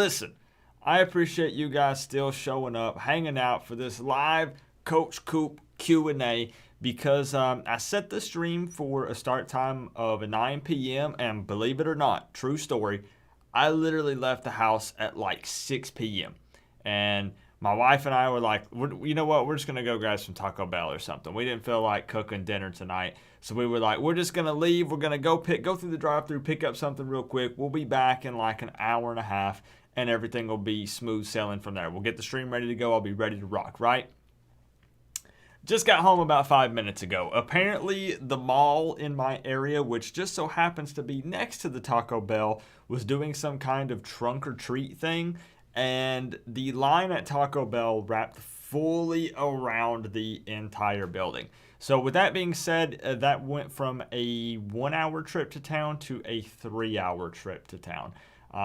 Listen, I appreciate you guys still showing up, hanging out for this live Coach Coop Q&A because I set the stream for a start time of 9 p.m. and believe it or not, true story, I literally left the house at like 6 p.m. And my wife and I were like, you know what, we're just going to go grab some Taco Bell or something. We didn't feel like cooking dinner tonight. So we were like, we're just going to leave. We're going to go through the drive-thru, pick up something real quick. We'll be back in like an hour and a half, and everything will be smooth sailing from there. We'll get the stream ready to go. I'll be ready to rock, right? Just got home about 5 minutes ago. Apparently, the mall in my area, which just so happens to be next to the Taco Bell, was doing some kind of trunk or treat thing. And the line at Taco Bell wrapped fully around the entire building. So with that being said, that went from a 1 hour trip to town to a 3 hour trip to town.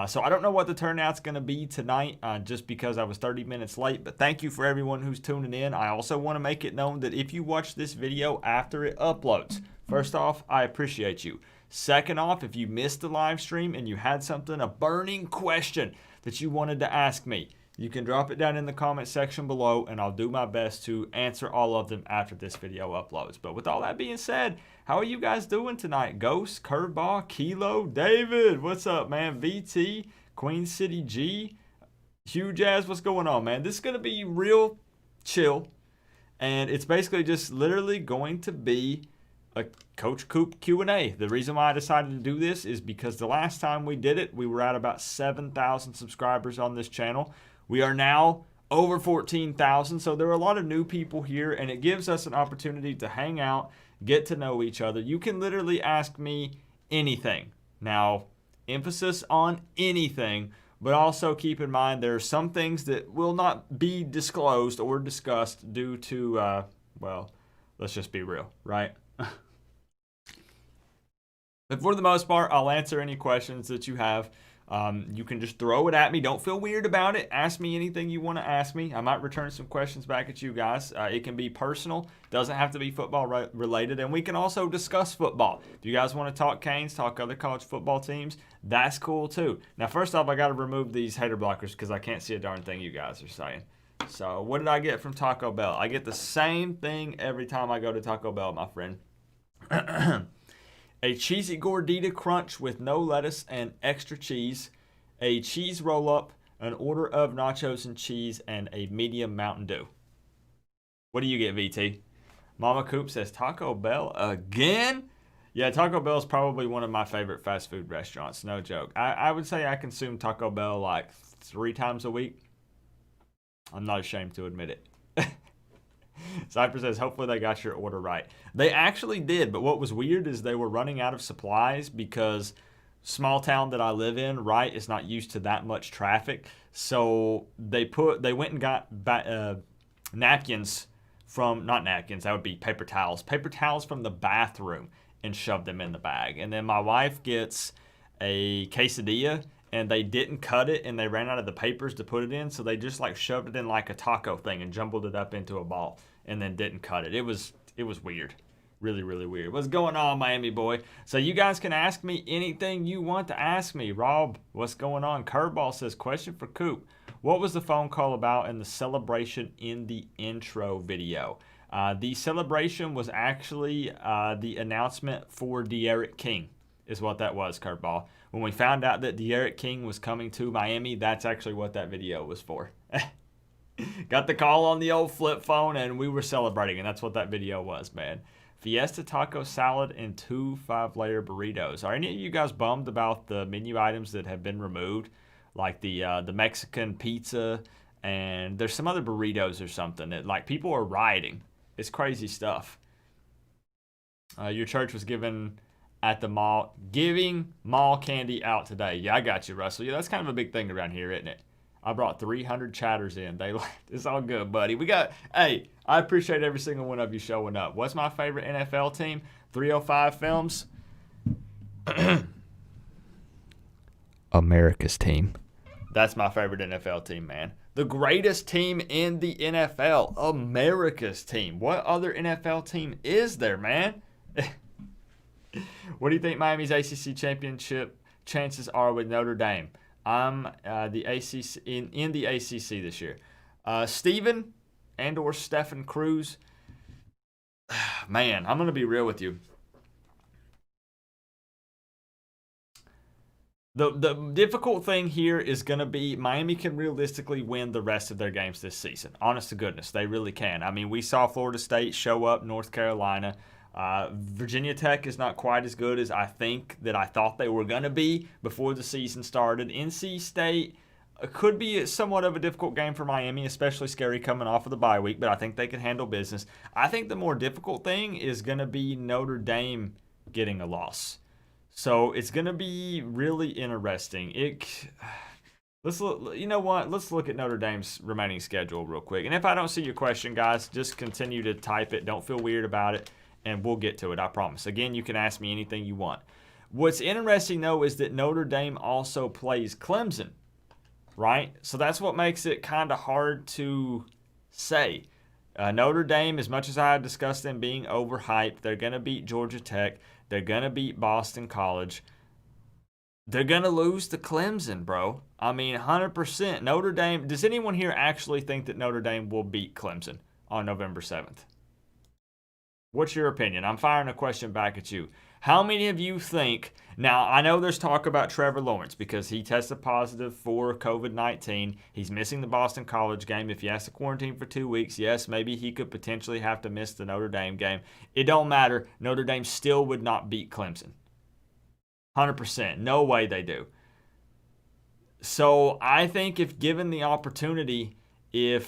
So I don't know what the turnout's going to be tonight just because I was 30 minutes late. But thank you for everyone who's tuning in. I also want to make it known that if you watch this video after it uploads, first off, I appreciate you. Second off, if you missed the live stream and you had something, a burning question that you wanted to ask me, you can drop it down in the comment section below and I'll do my best to answer all of them after this video uploads. But with all that being said, how are you guys doing tonight? Ghost, Curveball, Kilo, David, what's up, man? VT, Queen City G, Hugh Jazz, what's going on, man? This is going to be real chill, and it's basically just literally going to be a Coach Coop Q&A. The reason why I decided to do this is because the last time we did it, we were at about 7,000 subscribers on this channel. We are now over 14,000, so there are a lot of new people here, and it gives us an opportunity to hang out, get to know each other. You can literally ask me anything. Now, emphasis on anything, but also keep in mind there are some things that will not be disclosed or discussed due to, well, let's just be real, right? But for the most part, I'll answer any questions that you have. You can just throw it at me. Don't feel weird about it. Ask me anything you want to ask me. I might return some questions back at you guys. It can be personal. Doesn't have to be football related. And we can also discuss football. If you guys want to talk Canes, talk other college football teams, that's cool too. Now, first off, I got to remove these hater blockers because I can't see a darn thing you guys are saying. So what did I get from Taco Bell? I get the same thing every time I go to Taco Bell, my friend. A cheesy gordita crunch with no lettuce and extra cheese, a cheese roll-up, an order of nachos and cheese, and a medium Mountain Dew. What do you get, VT? Mama Coop says Taco Bell again? Yeah, Taco Bell is probably one of my favorite fast food restaurants, no joke. I would say I consume Taco Bell like 3 times a week. I'm not ashamed to admit it. Cypher says, hopefully they got your order right. They actually did, but what was weird is they were running out of supplies because small town that I live in, right, is not used to that much traffic. So they went and got napkins from, not napkins, that would be paper towels from the bathroom and shoved them in the bag. And then my wife gets a quesadilla, and they didn't cut it, and they ran out of the papers to put it in, so they just like shoved it in like a taco thing and jumbled it up into a ball and then didn't cut it. It was weird. Really, really weird. What's going on, Miami boy? So you guys can ask me anything you want to ask me. Rob, what's going on? Curveball says, question for Coop. What was the phone call about in the celebration in the intro video? The celebration was actually the announcement for De'Aaron King is what that was, Curveball. When we found out that De'Aaron King was coming to Miami, that's actually what that video was for. Got the call on the old flip phone, and we were celebrating, and that's what that video was, man. Fiesta taco salad and 2 5-layer burritos. Are any of you guys bummed about the menu items that have been removed? Like the Mexican pizza, and there's some other burritos or something that like people are rioting. It's crazy stuff. Your church was giving mall candy out today. Yeah, I got you, Russell. Yeah, that's kind of a big thing around here, isn't it? I brought 300 chatters in. It's all good, buddy. Hey, I appreciate every single one of you showing up. What's my favorite NFL team? 305 Films. America's team. That's my favorite NFL team, man. The greatest team in the NFL. America's team. What other NFL team is there, man? What do you think Miami's ACC championship chances are with Notre Dame? I'm the ACC in the ACC this year. Steven and or Stephen Cruz. Man, I'm going to be real with you. The difficult thing here is going to be Miami can realistically win the rest of their games this season. Honest to goodness, they really can. I mean, we saw Florida State show up, North Carolina. Virginia Tech is not quite as good as I thought they were going to be before the season started. NC State could be somewhat of a difficult game for Miami, especially scary coming off of the bye week, but I think they can handle business. I think the more difficult thing is going to be Notre Dame getting a loss. So it's going to be really interesting. Let's look, you know what? Let's look at Notre Dame's remaining schedule real quick. And if I don't see your question, guys, just continue to type it. Don't feel weird about it, and we'll get to it, I promise. Again, you can ask me anything you want. What's interesting, though, is that Notre Dame also plays Clemson, right? So that's what makes it kind of hard to say. Notre Dame, as much as I discussed them being overhyped, they're going to beat Georgia Tech. They're going to beat Boston College. They're going to lose to Clemson, bro. I mean, 100%. Notre Dame, does anyone here actually think that Notre Dame will beat Clemson on November 7th? What's your opinion? I'm firing a question back at you. How many of you think, now I know there's talk about Trevor Lawrence because he tested positive for COVID-19. He's missing the Boston College game. If he has to quarantine for 2 weeks, yes, maybe he could potentially have to miss the Notre Dame game. It don't matter. Notre Dame still would not beat Clemson. 100%. No way they do. So I think if given the opportunity, let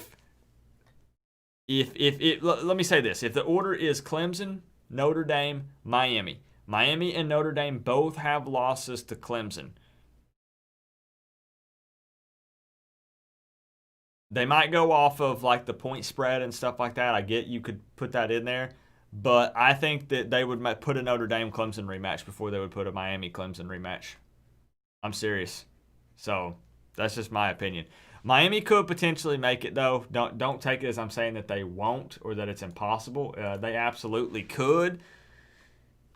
me say this. If the order is Clemson, Notre Dame, Miami and Notre Dame both have losses to Clemson. They might go off of like the point spread and stuff like that. I get you could put that in there. But I think that they would put a Notre Dame-Clemson rematch before they would put a Miami-Clemson rematch. I'm serious. So that's just my opinion. Miami could potentially make it, though. Don't take it as I'm saying that they won't or that it's impossible. They absolutely could.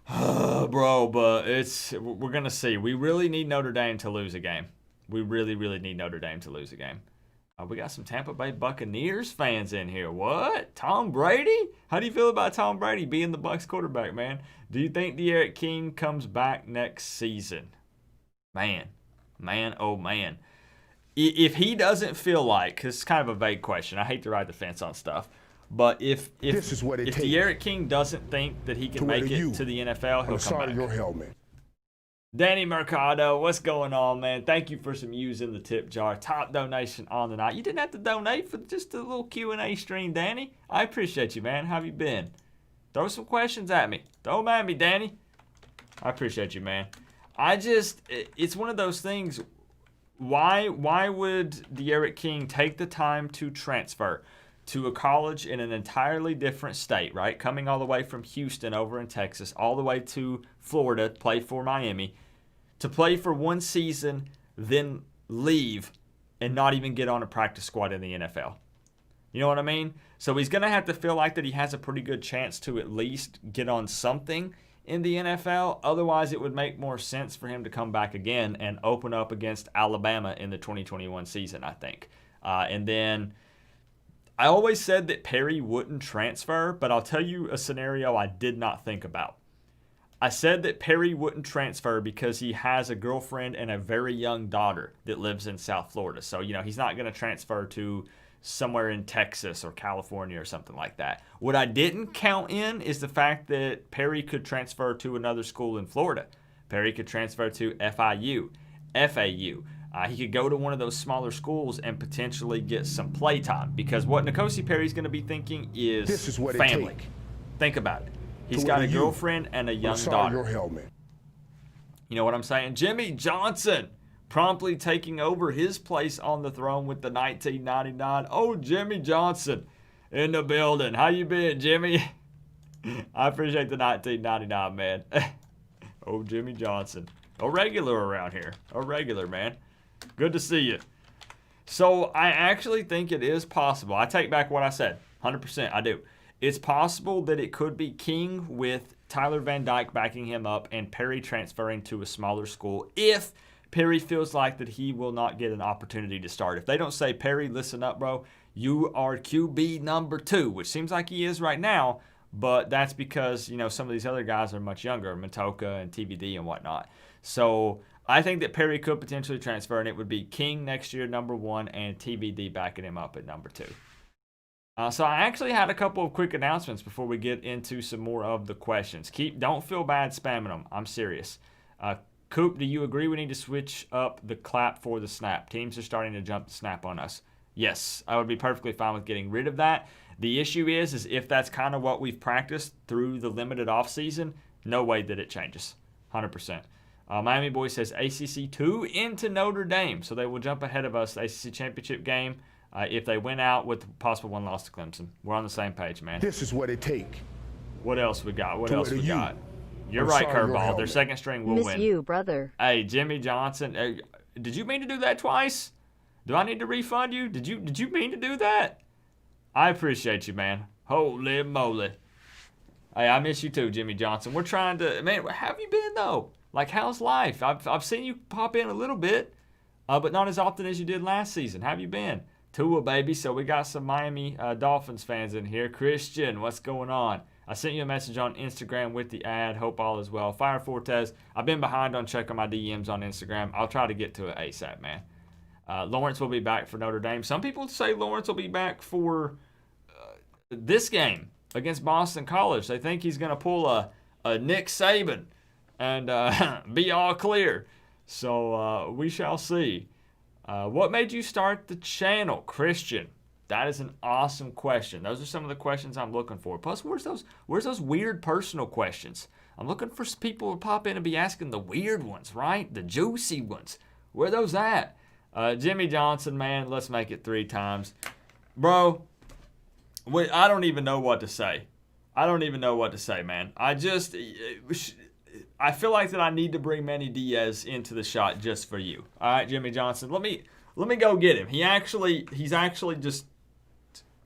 Bro, but we're going to see. We really need Notre Dame to lose a game. We really, really need Notre Dame to lose a game. We got some Tampa Bay Buccaneers fans in here. What? Tom Brady? How do you feel about Tom Brady being the Bucs quarterback, man? Do you think De'Aaron King comes back next season? Man, oh man. If he doesn't feel like, because it's kind of a vague question. I hate to ride the fence on stuff. But if De'Aaron King doesn't think that he can make it to the NFL, he'll come back. Your helmet. Danny Mercado, what's going on, man? Thank you for some U's in the tip jar. Top donation on the night. You didn't have to donate for just a little Q&A stream, Danny. I appreciate you, man. How have you been? Throw some questions at me. Throw them at me, Danny. I appreciate you, man. It's one of those things. Why would De'Aaron King take the time to transfer to a college in an entirely different state, right? Coming all the way from Houston over in Texas, all the way to Florida, play for Miami, to play for one season, then leave and not even get on a practice squad in the NFL. You know what I mean? So he's going to have to feel like that he has a pretty good chance to at least get on something in the NFL. Otherwise, it would make more sense for him to come back again and open up against Alabama in the 2021 season, I think. And then I always said that Perry wouldn't transfer, but I'll tell you a scenario I did not think about. I said that Perry wouldn't transfer because he has a girlfriend and a very young daughter that lives in South Florida. So, he's not going to transfer to somewhere in Texas or California or something like that. What I didn't count in is the fact that Perry could transfer to another school in Florida. Perry could transfer to FIU, FAU. He could go to one of those smaller schools and potentially get some play time, because what N'Kosi Perry's going to be thinking is family. Think about it. He's got a girlfriend and a young daughter. Your helmet. You know what I'm saying? Jimmy Johnson promptly taking over his place on the throne with the 1999. Oh, Jimmy Johnson in the building. How you been, Jimmy? I appreciate the 1999, man. Oh, Jimmy Johnson. A regular around here. A regular, man. Good to see you. So I actually think it is possible. I take back what I said. 100%, I do. It's possible that it could be King with Tyler Van Dyke backing him up and Perry transferring to a smaller school if Perry feels like that he will not get an opportunity to start. If they don't say, Perry, listen up, bro, you are QB number 2, which seems like he is right now, but that's because, some of these other guys are much younger, Matoka and TVD and whatnot. So I think that Perry could potentially transfer, and it would be King next year, number 1, and TVD backing him up at number 2. So I actually had a couple of quick announcements before we get into some more of the questions. Don't feel bad spamming them. I'm serious. Coop, do you agree we need to switch up the clap for the snap? Teams are starting to jump the snap on us. Yes, I would be perfectly fine with getting rid of that. The issue is if that's kind of what we've practiced through the limited offseason, no way that it changes. 100%. Miami Boy says ACC 2 into Notre Dame, so they will jump ahead of us. The ACC championship game if they win out with possible 1 loss to Clemson. We're on the same page, man. This is what it take. What else we got? You're right, Curveball. Their second string will win. Miss you, brother. Hey, Jimmy Johnson. Hey, did you mean to do that twice? Do I need to refund you? Did you mean to do that? I appreciate you, man. Holy moly. Hey, I miss you too, Jimmy Johnson. We're trying to, man, how have you been though? Like, how's life? I've seen you pop in a little bit, but not as often as you did last season. How have you been? Tua, baby. So we got some Miami Dolphins fans in here. Christian, what's going on? I sent you a message on Instagram with the ad. Hope all is well. Fire Fortes, I've been behind on checking my DMs on Instagram. I'll try to get to it ASAP, man. Lawrence will be back for Notre Dame. Some people say Lawrence will be back for this game against Boston College. They think he's going to pull a Nick Saban and be all clear. So we shall see. What made you start the channel, Christian? That is an awesome question. Those are some of the questions I'm looking for. Plus, where's those weird personal questions? I'm looking for people to pop in and be asking the weird ones, right? The juicy ones. Where are those at? Jimmy Johnson, man, let's make it 3 times. Bro, I don't even know what to say. Man. I feel like that I need to bring Manny Diaz into the shot just for you. All right, Jimmy Johnson, let me go get him.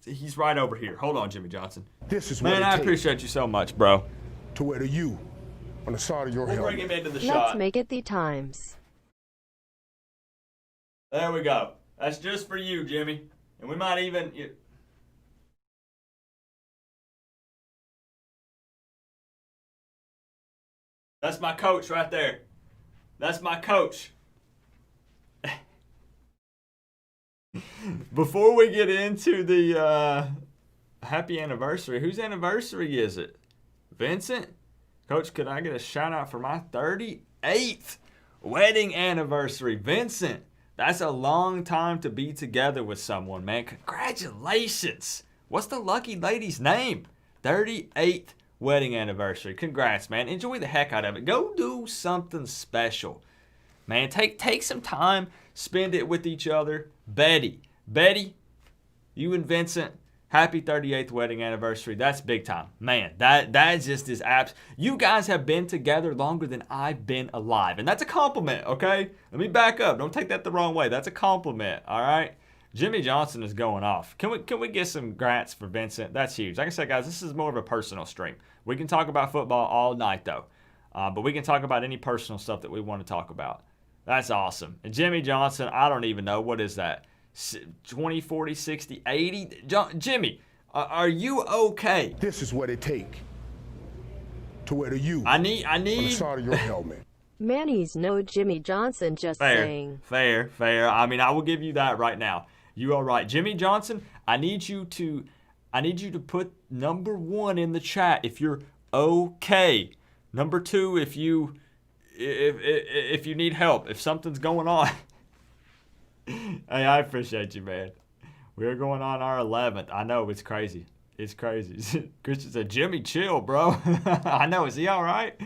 He's right over here. Hold on, Jimmy Johnson. This is what man, I appreciate you so much, bro. To wear to you on the side of your helmet. We'll bring him into the shot. Let's make it the times. There we go. That's just for you, Jimmy. And we might even... That's my coach right there. That's my coach. Before we get into the happy anniversary, whose anniversary is it? Vincent? Coach, could I get a shout out for my 38th wedding anniversary? Vincent, that's a long time to be together with someone, man. Congratulations. What's the lucky lady's name? 38th wedding anniversary. Congrats, man. Enjoy the heck out of it. Go do something special. Man, take some time, spend it with each other. Betty, you and Vincent, happy 38th wedding anniversary. That's big time. Man, that just is abs. You guys have been together longer than I've been alive. And that's a compliment, okay? Let me back up. Don't take that the wrong way. That's a compliment, all right? Jimmy Johnson is going off. Can we get some grats for Vincent? That's huge. Like I said, guys, this is more of a personal stream. We can talk about football all night, though. But we can talk about any personal stuff that we want to talk about. That's awesome. And Jimmy Johnson, I don't even know. What is that? 20, 40, 60, 80? Jimmy, are you okay? This is what it take to wear to you I need on the side of your helmet. Manny's no Jimmy Johnson, just saying. Fair. I mean, I will give you that right now. You are right. Jimmy Johnson, I need you to put number 1 in the chat if you're okay. Number 2 if you need help, if something's going on. Hey, I appreciate you, man. We're going on our 11th. I know, it's crazy. Christian said, Jimmy, chill, bro. I know, is he all right?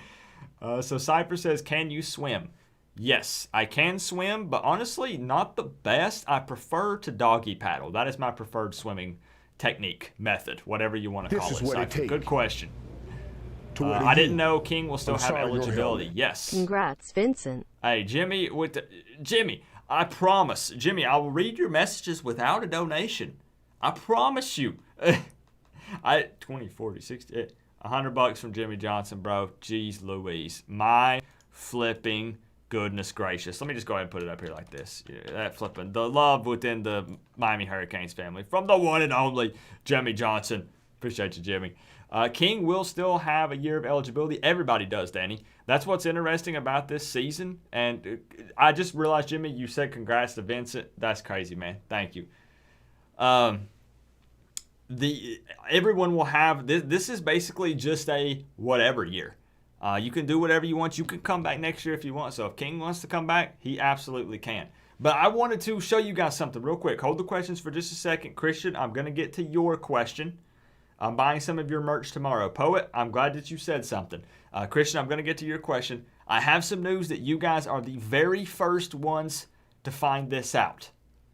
So Cypress says, can you swim? Yes, I can swim, but honestly, not the best. I prefer to doggy paddle. That is my preferred swimming technique, method, whatever you want to call it. This is what it takes. Good question. I didn't know King will still have eligibility. Yes. Congrats, Vincent. Hey, Jimmy, I promise. Jimmy, I will read your messages without a donation. I promise you. 20, 40, 60, $100 from Jimmy Johnson, bro. Jeez Louise. My flipping goodness gracious. Let me just go ahead and put it up here like this. Yeah, that flipping. The love within the Miami Hurricanes family. From the one and only Jimmy Johnson. Appreciate you, Jimmy. King will still have a year of eligibility. Everybody does, Danny. That's what's interesting about this season. And I just realized, Jimmy, you said congrats to Vincent. That's crazy, man. Thank you. Everyone will have this is basically just a whatever year. You can do whatever you want. You can come back next year if you want. So if King wants to come back, he absolutely can. But I wanted to show you guys something real quick. Hold the questions for just a second. Christian, I'm going to get to your question. I'm buying some of your merch tomorrow. Poet, I'm glad that you said something. Christian, I'm going to get to your question. I have some news that you guys are the very first ones to find this out.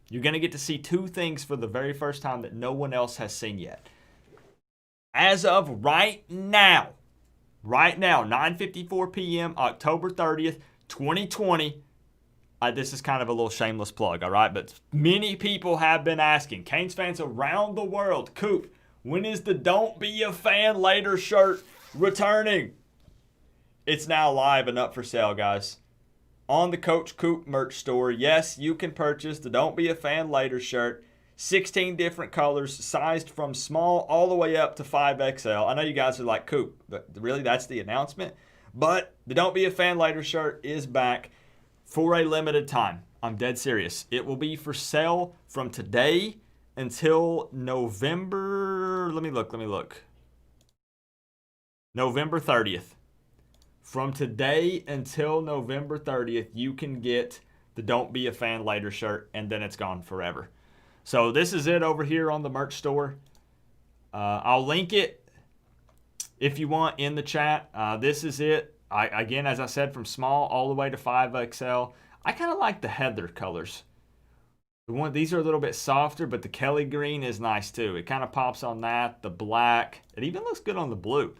You're going to get to see two things for the very first time that no one else has seen yet. As of right now, 9:54 p.m., October 30th, 2020. This is kind of a little shameless plug, all right? But many people have been asking, Canes fans around the world, Coop, when is the Don't Be a Fan Later shirt returning? It's now live and up for sale, guys. On the Coach Coop merch store, yes, you can purchase the Don't Be a Fan Later shirt. 16 different colors, sized from small all the way up to 5XL. I know you guys are like, Coop, but really that's the announcement? But the Don't Be a Fan Later shirt is back for a limited time. I'm dead serious. It will be for sale from today until November, let me look. November 30th. From today until November 30th, you can get the Don't Be a Fan Later shirt, and then it's gone forever. So this is it over here on the merch store. I'll link it if you want in the chat. This is it. Again, as I said, from small all the way to 5XL. I kind of like the heather colors. These are a little bit softer, but the Kelly green is nice too. It kind of pops on that. The black. It even looks good on the blue,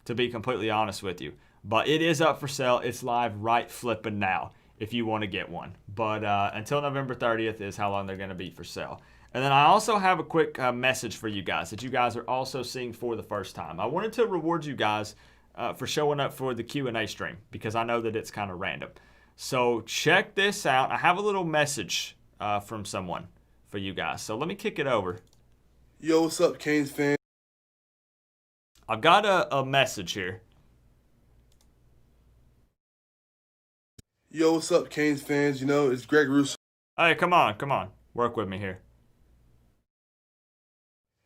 to be completely honest with you. But it is up for sale. It's live right flipping now if you want to get one. But until November 30th is how long they're going to be for sale. And then I also have a quick message for you guys that you guys are also seeing for the first time. I wanted to reward you guys for showing up for the Q&A stream because I know that it's kind of random. So check this out. I have a little message from someone for you guys. So let me kick it over. Yo, what's up, Canes fan? I've got a message here. Yo, what's up, Canes fans? You know, it's Greg Rousseau. Hey, come on. Work with me here.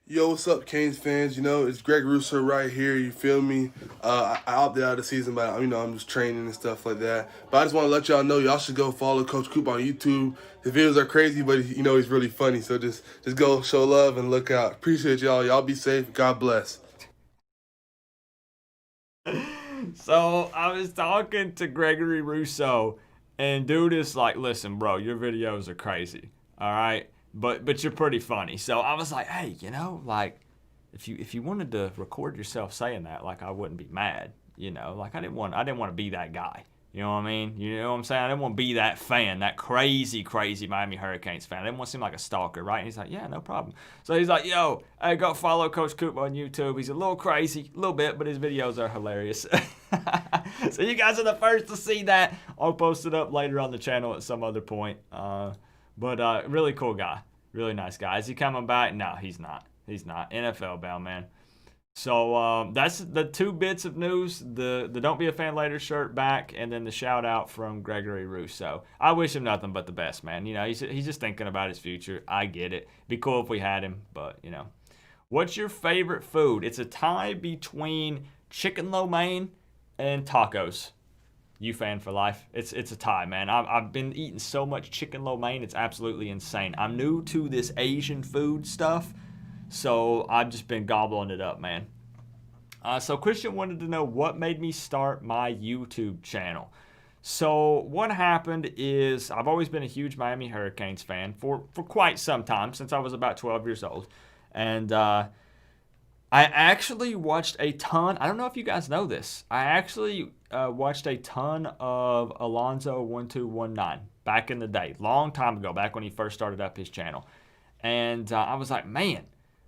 Yo, what's up, Canes fans? You know, it's Greg Rousseau right here. You feel me? I opted out of the season, but, I'm just training and stuff like that. But I just want to let y'all know y'all should go follow Coach Coop on YouTube. His videos are crazy, but, he's really funny. So just go show love and look out. Appreciate y'all. Y'all be safe. God bless. So I was talking to Gregory Rousseau, and dude is like, listen, bro, your videos are crazy, all right? But you're pretty funny. So I was like, hey, if you wanted to record yourself saying that, I wouldn't be mad, I didn't want to be that guy. You know what I mean? You know what I'm saying? I didn't want to be that fan, that crazy Miami Hurricanes fan. I didn't want to seem like a stalker, right? And he's like, yeah, no problem. So he's like, yo, hey, go follow Coach Coop on YouTube. He's a little crazy, a little bit, but his videos are hilarious. So you guys are the first to see that. I'll post it up later on the channel at some other point. But really cool guy. Really nice guy. Is he coming back? No, he's not. He's not. NFL bound, man. So that's the two bits of news. The Don't Be a Fan Later shirt back, and then the shout out from Gregory Rousseau. I wish him nothing but the best, man. He's just thinking about his future. I get it. Be cool if we had him, but What's your favorite food? It's a tie between chicken lo mein and tacos. You fan for life. It's a tie, man. I've been eating so much chicken lo mein. It's absolutely insane. I'm new to this Asian food stuff, so I've just been gobbling it up, man. So Christian wanted to know what made me start my YouTube channel. So what happened is I've always been a huge Miami Hurricanes fan for quite some time, since I was about 12 years old. And I actually watched a ton. I don't know if you guys know this. I actually watched a ton of Alonzo1219 back in the day, long time ago, back when he first started up his channel. And I was like, man,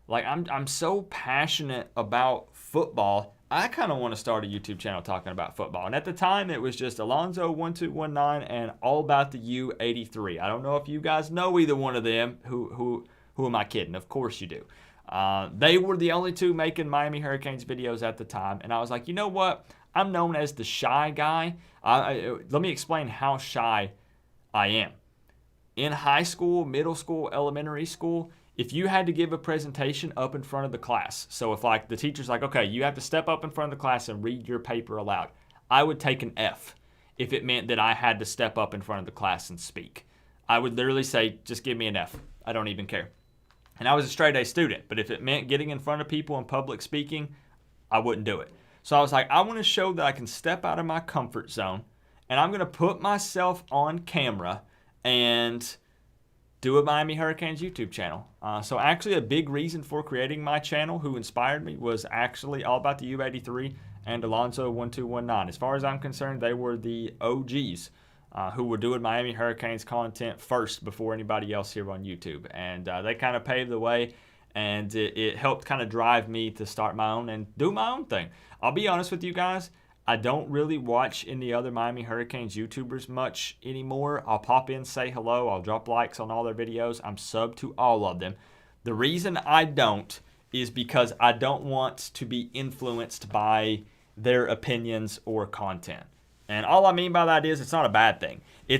I'm so passionate about football. I kind of want to start a YouTube channel talking about football. And at the time, it was just Alonzo1219 and All About the U83. I don't know if you guys know either one of them. Who am I kidding? Of course you do. They were the only two making Miami Hurricanes videos at the time. And I was like, you know what? I'm known as the shy guy. Let me explain how shy I am. In high school, middle school, elementary school, if you had to give a presentation up in front of the class, so if like the teacher's like, okay, you have to step up in front of the class and read your paper aloud, I would take an F if it meant that I had to step up in front of the class and speak. I would literally say, just give me an F. I don't even care. And I was a straight A student, but if it meant getting in front of people and public speaking, I wouldn't do it. So I was like, I want to show that I can step out of my comfort zone, and I'm going to put myself on camera and do a Miami Hurricanes YouTube channel. So actually a big reason for creating my channel, who inspired me, was actually All About the U83 and Alonzo1219. As far as I'm concerned, they were the OGs who were doing Miami Hurricanes content first before anybody else here on YouTube. And they kind of paved the way, and it helped kind of drive me to start my own and do my own thing. I'll be honest with you guys, I don't really watch any other Miami Hurricanes YouTubers much anymore. I'll pop in, say hello. I'll drop likes on all their videos. I'm subbed to all of them. The reason I don't is because I don't want to be influenced by their opinions or content. And all I mean by that is it's not a bad thing.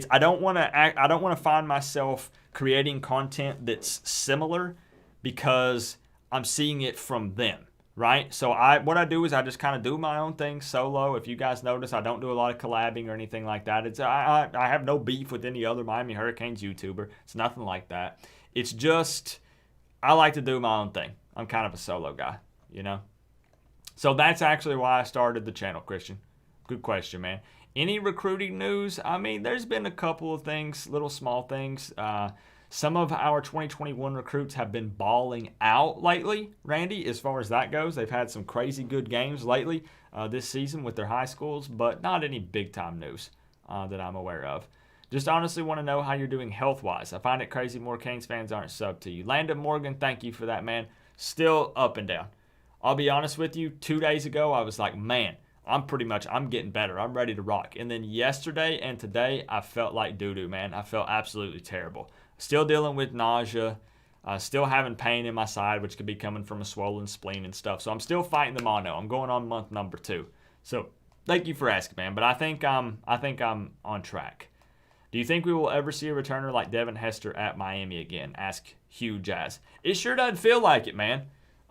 I don't want to find myself creating content that's similar because I'm seeing it from them. Right? So what I do is I just kind of do my own thing solo. If you guys notice, I don't do a lot of collabing or anything like that. I have no beef with any other Miami Hurricanes YouTuber. It's nothing like that. It's just I like to do my own thing. I'm kind of a solo guy, you know? So that's actually why I started the channel, Christian. Good question, man. Any recruiting news? I mean, there's been a couple of things, little small things. Some of our 2021 recruits have been balling out lately, Randy, as far as that goes. They've had some crazy good games lately this season with their high schools, but not any big-time news that I'm aware of. Just honestly want to know how you're doing health-wise. I find it crazy more Canes fans aren't subbed to you. Landon Morgan, thank you for that, man. Still up and down. I'll be honest with you, 2 days ago, I was like, man, I'm getting better. I'm ready to rock. And then yesterday and today, I felt like doo-doo, man. I felt absolutely terrible. Still dealing with nausea, still having pain in my side, which could be coming from a swollen spleen and stuff. So I'm still fighting the mono. I'm going on month number 2. So thank you for asking, man. But I think I'm on track. Do you think we will ever see a returner like Devin Hester at Miami again? Ask Hugh Jazz. It sure doesn't feel like it, man.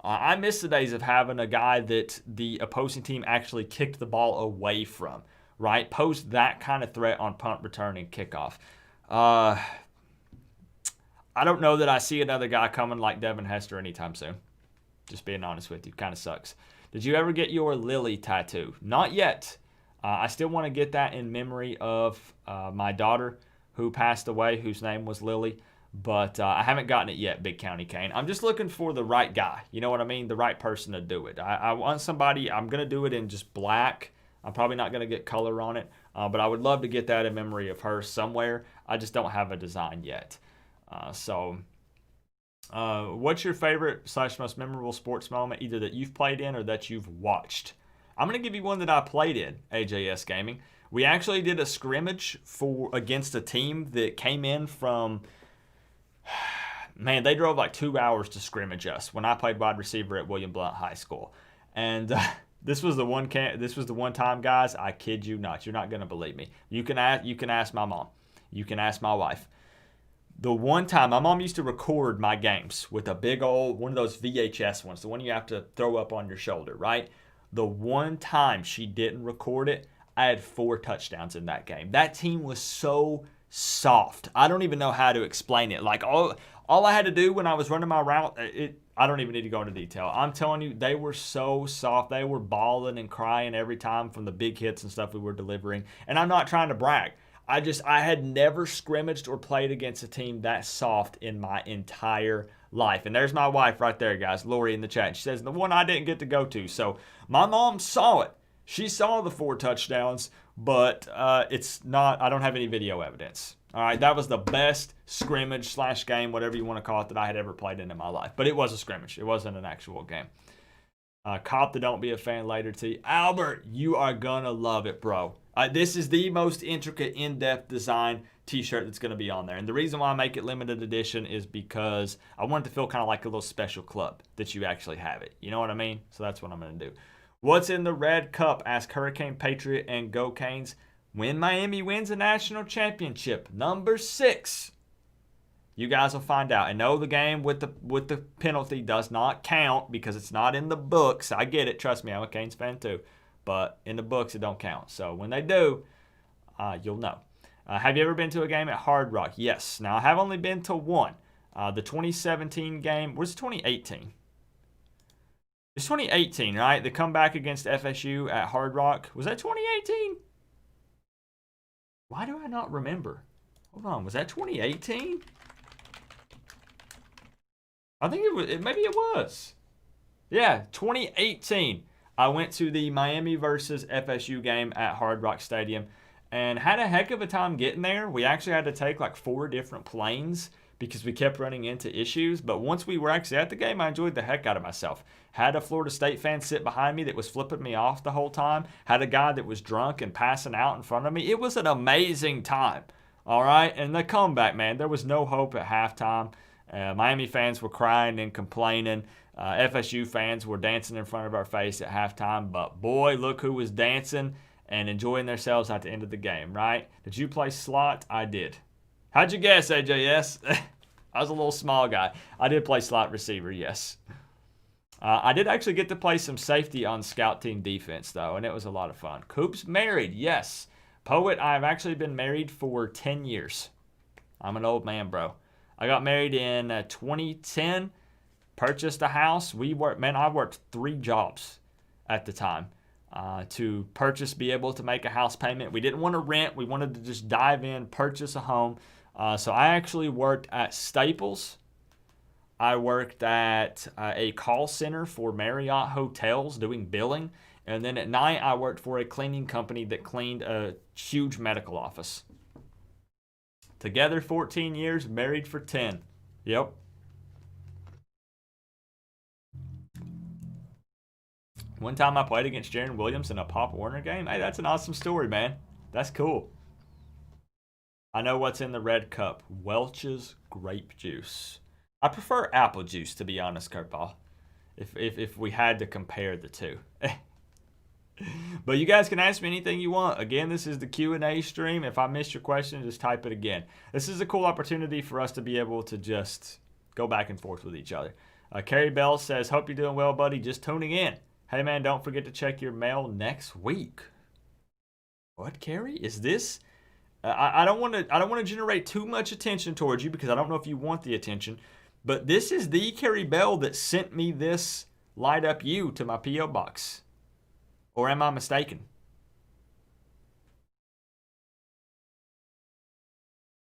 I miss the days of having a guy that the opposing team actually kicked the ball away from, right? Posed that kind of threat on punt return and kickoff. I don't know that I see another guy coming like Devin Hester anytime soon. Just being honest with you. Kind of sucks. Did you ever get your Lily tattoo? Not yet. I still want to get that in memory of my daughter who passed away, whose name was Lily. But I haven't gotten it yet, Big County Kane. I'm just looking for the right guy. You know what I mean? The right person to do it. I want somebody, I'm going to do it in just black. I'm probably not going to get color on it. But I would love to get that in memory of her somewhere. I just don't have a design yet. What's your favorite / most memorable sports moment, either that you've played in or that you've watched? I'm going to give you one that I played in, AJS Gaming. We actually did a scrimmage against a team that came in from, man, they drove like 2 hours to scrimmage us when I played wide receiver at William Blount High School. And this was the one time, guys, I kid you not. You're not going to believe me. You can ask my mom. You can ask my wife. The one time, my mom used to record my games with a big old, one of those VHS ones, the one you have to throw up on your shoulder, right? The one time she didn't record it, I had 4 touchdowns in that game. That team was so soft. I don't even know how to explain it. Like all I had to do when I was running my route, I don't even need to go into detail. I'm telling you, they were so soft. They were bawling and crying every time from the big hits and stuff we were delivering. And I'm not trying to brag. I had never scrimmaged or played against a team that soft in my entire life. And there's my wife right there, guys, Lori in the chat. She says, the one I didn't get to go to. So my mom saw it. She saw the 4 touchdowns, but it's not, I don't have any video evidence. All right, that was the best scrimmage / game, whatever you want to call it, that I had ever played in my life. But it was a scrimmage. It wasn't an actual game. Cop the Don't Be a Fan later tee. Albert, you are going to love it, bro. This is the most intricate, in-depth design t-shirt that's going to be on there. And the reason why I make it limited edition is because I want it to feel kind of like a little special club that you actually have it. You know what I mean? So that's what I'm going to do. What's in the red cup? Ask Hurricane Patriot and Go Canes. When Miami wins a national championship, number 6. You guys will find out. And no, the game with the penalty does not count because it's not in the books. I get it. Trust me, I'm a Canes fan too. But in the books, it don't count. So when they do, you'll know. Have you ever been to a game at Hard Rock? Yes. Now, I have only been to one. The 2017 game. Where's 2018? It's 2018, right? The comeback against FSU at Hard Rock. Was that 2018? Why do I not remember? Hold on. Was that 2018? I think it was. Maybe it was. Yeah, 2018. I went to the Miami versus FSU game at Hard Rock Stadium and had a heck of a time getting there. We actually had to take like 4 different planes because we kept running into issues. But once we were actually at the game, I enjoyed the heck out of myself. Had a Florida State fan sit behind me that was flipping me off the whole time. Had a guy that was drunk and passing out in front of me. It was an amazing time. All right. And the comeback, man, there was no hope at halftime. Miami fans were crying and complaining. FSU fans were dancing in front of our face at halftime. But boy, look who was dancing and enjoying themselves at the end of the game, right? Did you play slot? I did. How'd you guess, AJ? Yes. I was a little small guy. I did play slot receiver, yes. I did actually get to play some safety on scout team defense, though, and it was a lot of fun. Coop's married, yes. Poet, I've actually been married for 10 years. I'm an old man, bro. I got married in 2010, purchased a house. I worked 3 jobs at the time to be able to make a house payment. We didn't want to rent. We wanted to just dive in, purchase a home. So I actually worked at Staples. I worked at a call center for Marriott hotels doing billing. And then at night, I worked for a cleaning company that cleaned a huge medical office. Together 14 years, married for 10. Yep. One time I played against Jaron Williams in a Pop Warner game. Hey, that's an awesome story, man. That's cool. I know what's in the red cup. Welch's grape juice. I prefer apple juice, to be honest, Kurtball. If we had to compare the two. But you guys can ask me anything you want. Again, this is the Q&A stream. If I missed your question, just type it again. This is a cool opportunity for us to be able to just go back and forth with each other. Carrie Bell says, hope you're doing well, buddy. Just tuning in. Hey, man, don't forget to check your mail next week. What, Carrie? Is this... I don't want to generate too much attention towards you because I don't know if you want the attention. But this is the Carrie Bell that sent me this Light Up You to my P.O. box. Or am I mistaken?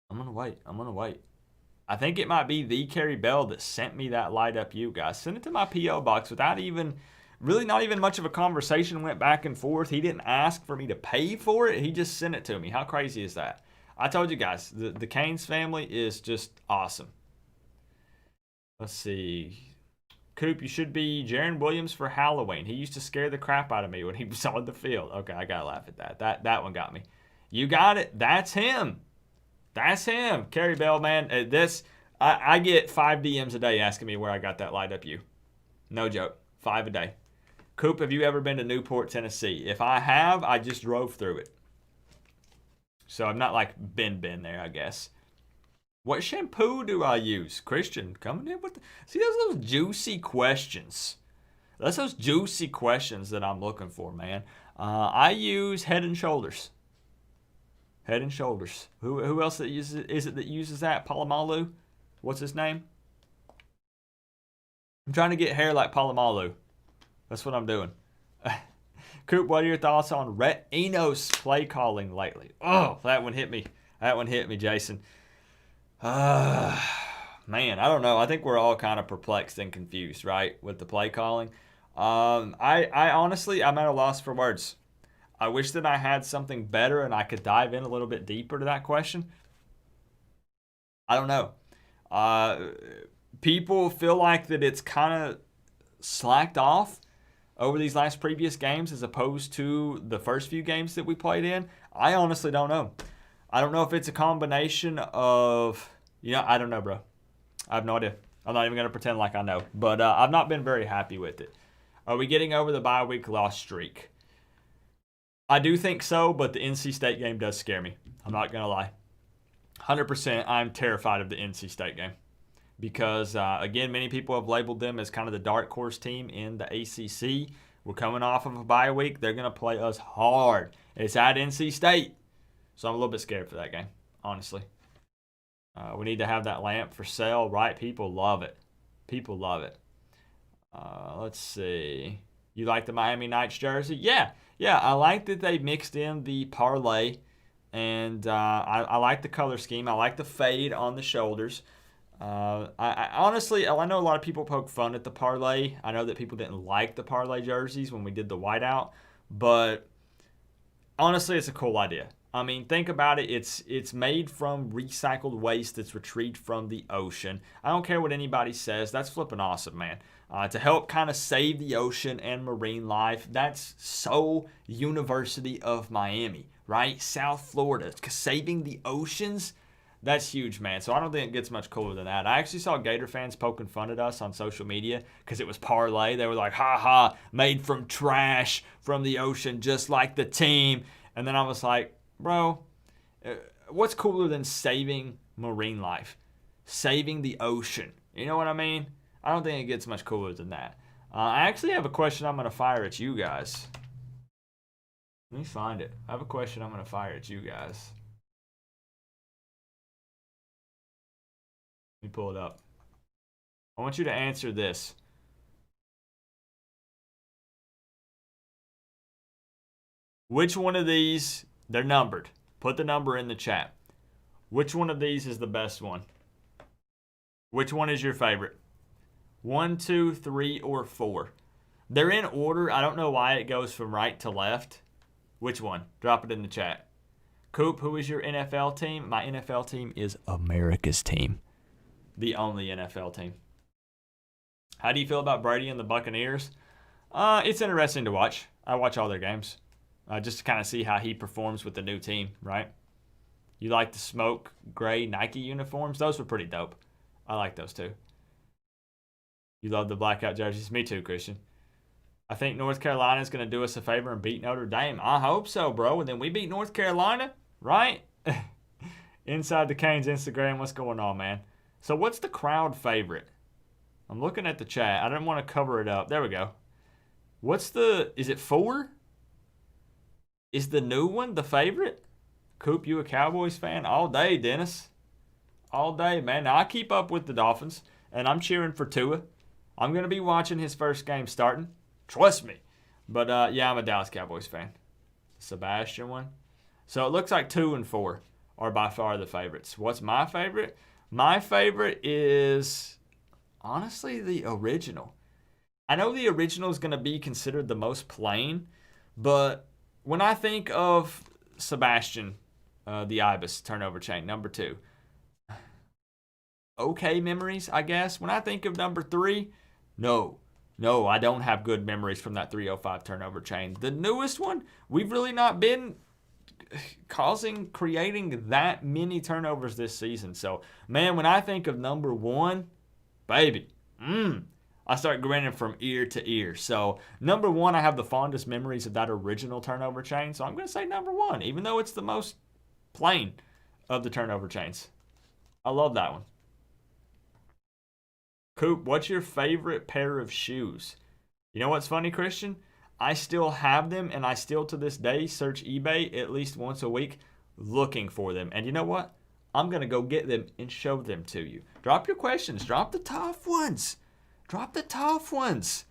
I'm going to wait. I think it might be the Carrie Bell that sent me that Light Up You, guys. Send it to my P.O. box without even... Really not even much of a conversation went back and forth. He didn't ask for me to pay for it. He just sent it to me. How crazy is that? I told you guys, the Canes family is just awesome. Let's see. Coop, you should be Jaron Williams for Halloween. He used to scare the crap out of me when he was on the field. Okay, I got to laugh at that. That one got me. You got it. That's him. That's him. Carrie Bell, man. I get 5 DMs a day asking me where I got that Light Up You. No joke. 5 a day. Coop, have you ever been to Newport, Tennessee? If I have, I just drove through it. So I'm not like been there, I guess. What shampoo do I use? Christian, coming in with the... See, those juicy questions. That's those juicy questions that I'm looking for, man. I use Head and Shoulders. Head and Shoulders. Who else that uses that? Palomalu? What's his name? I'm trying to get hair like Palomalu. That's what I'm doing. Coop, what are your thoughts on Rhett Enos play calling lately? Oh, that one hit me. Jason. Man, I don't know. I think we're all kind of perplexed and confused, right, with the play calling. I honestly, I'm at a loss for words. I wish that I had something better and I could dive in a little bit deeper to that question. I don't know. People feel like that it's kind of slacked off. over these last previous games as opposed to the first few games that we played in? I honestly don't know. I don't know if it's a combination of, I don't know, bro. I have no idea. I'm not even going to pretend like I know. But I've not been very happy with it. Are we getting over the bye week loss streak? I do think so, but the NC State game does scare me. I'm not going to lie. 100% I'm terrified of the NC State game. Because, again, many people have labeled them as kind of the dark horse team in the ACC. We're coming off of a bye week. They're going to play us hard. It's at NC State. So I'm a little bit scared for that game, honestly. We need to have that lamp for sale, right? People love it. People love it. Let's see. You like the Miami Knights jersey? Yeah, I like that they mixed in the parlay. And I like the color scheme. I like the fade on the shoulders. I honestly, I know a lot of people poke fun at the parlay. I know that people didn't like the parlay jerseys when we did the whiteout, but honestly, it's a cool idea. I mean, think about it. It's made from recycled waste that's retrieved from the ocean. I don't care what anybody says. That's flipping awesome, man. To help kind of save the ocean and marine life. That's so University of Miami, right? South Florida, saving the oceans. That's huge, man. So I don't think it gets much cooler than that. I actually saw Gator fans poking fun at us on social media because it was parlay. They were like, ha ha, made from trash from the ocean, just like the team. And then I was like, bro, what's cooler than saving marine life? Saving the ocean. You know what I mean? I don't think it gets much cooler than that. I actually have a question I'm going to fire at you guys. Let me find it. I have a question I'm going to fire at you guys. Let me pull it up. I want you to answer this. Which one of these, they're numbered. Put the number in the chat. Which one of these is the best one? Which one is your favorite? 1, 2, 3, or 4? They're in order. I don't know why it goes from right to left. Which one? Drop it in the chat. Coop, who is your NFL team? My NFL team is America's team. The only NFL team. How do you feel about Brady and the Buccaneers? It's interesting to watch. I watch all their games. Just to kind of see how he performs with the new team, right? You like the smoke gray Nike uniforms? Those were pretty dope. I like those too. You love the blackout jerseys? Me too, Christian. I think North Carolina is going to do us a favor and beat Notre Dame. I hope so, bro. And then we beat North Carolina, right? Inside the Canes Instagram, what's going on, man? So what's the crowd favorite? I'm looking at the chat. I didn't want to cover it up. There we go. Is it 4? Is the new one the favorite? Coop, you a Cowboys fan? All day, Dennis. All day, man. Now, I keep up with the Dolphins, and I'm cheering for Tua. I'm going to be watching his first game starting. Trust me. But, yeah, I'm a Dallas Cowboys fan. Sebastian one. So it looks like 2 and 4 are by far the favorites. What's my favorite? My favorite is, honestly, the original. I know the original is going to be considered the most plain, but when I think of Sebastian, the Ibis turnover chain, number 2, okay memories, I guess. When I think of number 3, no, I don't have good memories from that 305 turnover chain. The newest one, we've really not been creating that many turnovers this season. So, man, when I think of number 1, baby, I start grinning from ear to ear. So, number 1, I have the fondest memories of that original turnover chain. So, I'm going to say number 1, even though it's the most plain of the turnover chains. I love that one. Coop, what's your favorite pair of shoes? You know what's funny, Christian? I still have them, and I still to this day search eBay at least once a week looking for them. And you know what? I'm going to go get them and show them to you. Drop your questions. Drop the tough ones. Drop the tough ones.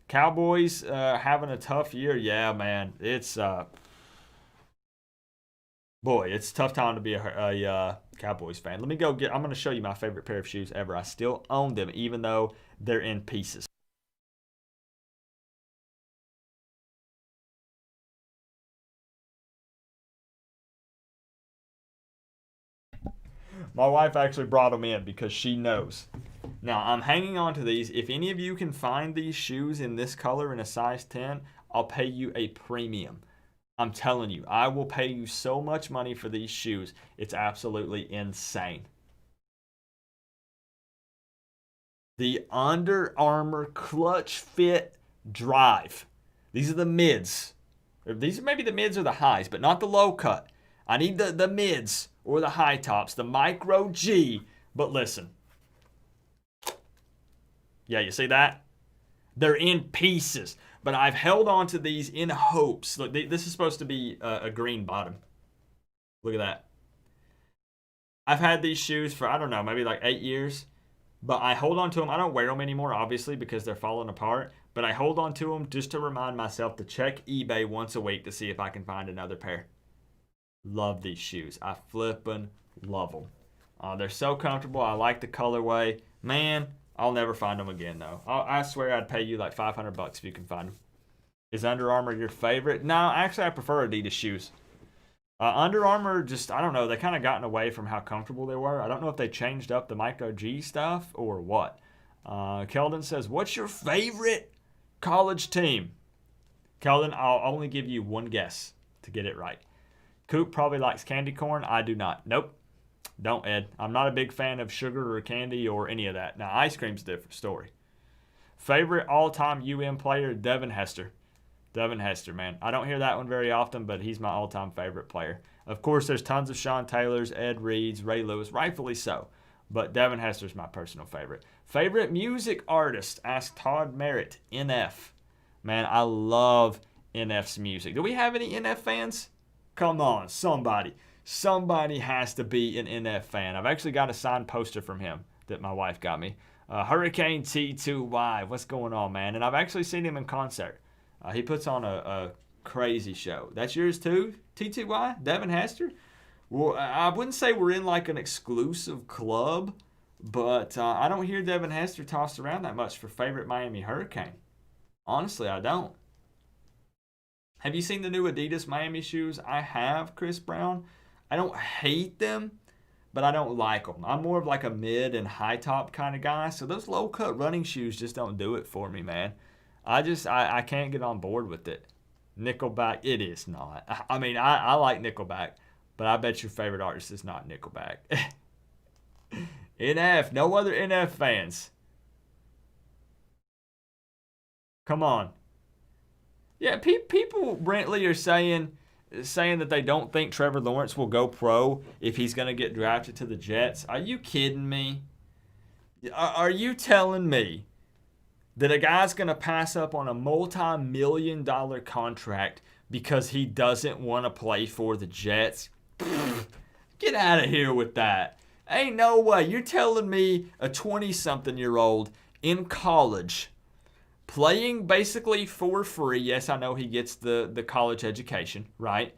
Cowboys having a tough year. Yeah, man. It's it's a tough time to be a Cowboys fan. Let me go I'm going to show you my favorite pair of shoes ever. I still own them, even though they're in pieces. My wife actually brought them in because she knows Now, I'm hanging on to these. If any of you can find these shoes in this color in a size 10, I'll pay you a premium. I'm telling you, I will pay you so much money for these shoes. It's absolutely insane. The Under Armour Clutch Fit Drive. These are the mids. These are maybe the mids or the highs, but not the low cut. I need the mids or the high tops, the Micro G. But listen. Yeah, you see that? They're in pieces. But I've held on to these in hopes. Look, this is supposed to be a green bottom. Look at that. I've had these shoes for, I don't know, maybe like 8 years. But I hold on to them. I don't wear them anymore, obviously, because they're falling apart. But I hold on to them just to remind myself to check eBay once a week to see if I can find another pair. Love these shoes. I flippin' love them. They're so comfortable. I like the colorway. Man, I'll never find them again, though. I swear I'd pay you like $500 if you can find them. Is Under Armour your favorite? No, actually, I prefer Adidas shoes. Under Armour, just, I don't know, they kind of gotten away from how comfortable they were. I don't know if they changed up the Micro G stuff or what. Keldon says, what's your favorite college team? Keldon, I'll only give you one guess to get it right. Coop probably likes candy corn. I do not. Nope. Don't, Ed. I'm not a big fan of sugar or candy or any of that. Now, ice cream's a different story. Favorite all-time UM player, Devin Hester. Devin Hester, man. I don't hear that one very often, but he's my all-time favorite player. Of course, there's tons of Sean Taylors, Ed Reeds, Ray Lewis, rightfully so. But Devin Hester's my personal favorite. Favorite music artist, asked Todd Merritt, NF. Man, I love NF's music. Do we have any NF fans? Come on, somebody. Somebody has to be an NF fan. I've actually got a signed poster from him that my wife got me. Hurricane T2Y. What's going on, man? And I've actually seen him in concert. He puts on a crazy show. That's yours too, T2Y? Devin Hester? Well, I wouldn't say we're in like an exclusive club, but I don't hear Devin Hester tossed around that much for favorite Miami Hurricane. Honestly, I don't. Have you seen the new Adidas Miami shoes? I have, Chris Brown. I don't hate them, but I don't like them. I'm more of like a mid and high top kind of guy, so those low cut running shoes just don't do it for me, man. I can't get on board with it. Nickelback, it is not. I mean, I like Nickelback, but I bet your favorite artist is not Nickelback. NF, no other NF fans. Come on. Yeah, people, Brentley, are saying that they don't think Trevor Lawrence will go pro if he's going to get drafted to the Jets. Are you kidding me? Are you telling me that a guy's going to pass up on a multi-million-dollar contract because he doesn't want to play for the Jets? Get out of here with that. Ain't no way. You're telling me a 20-something-year-old in college playing basically for free, yes, I know he gets the college education, right,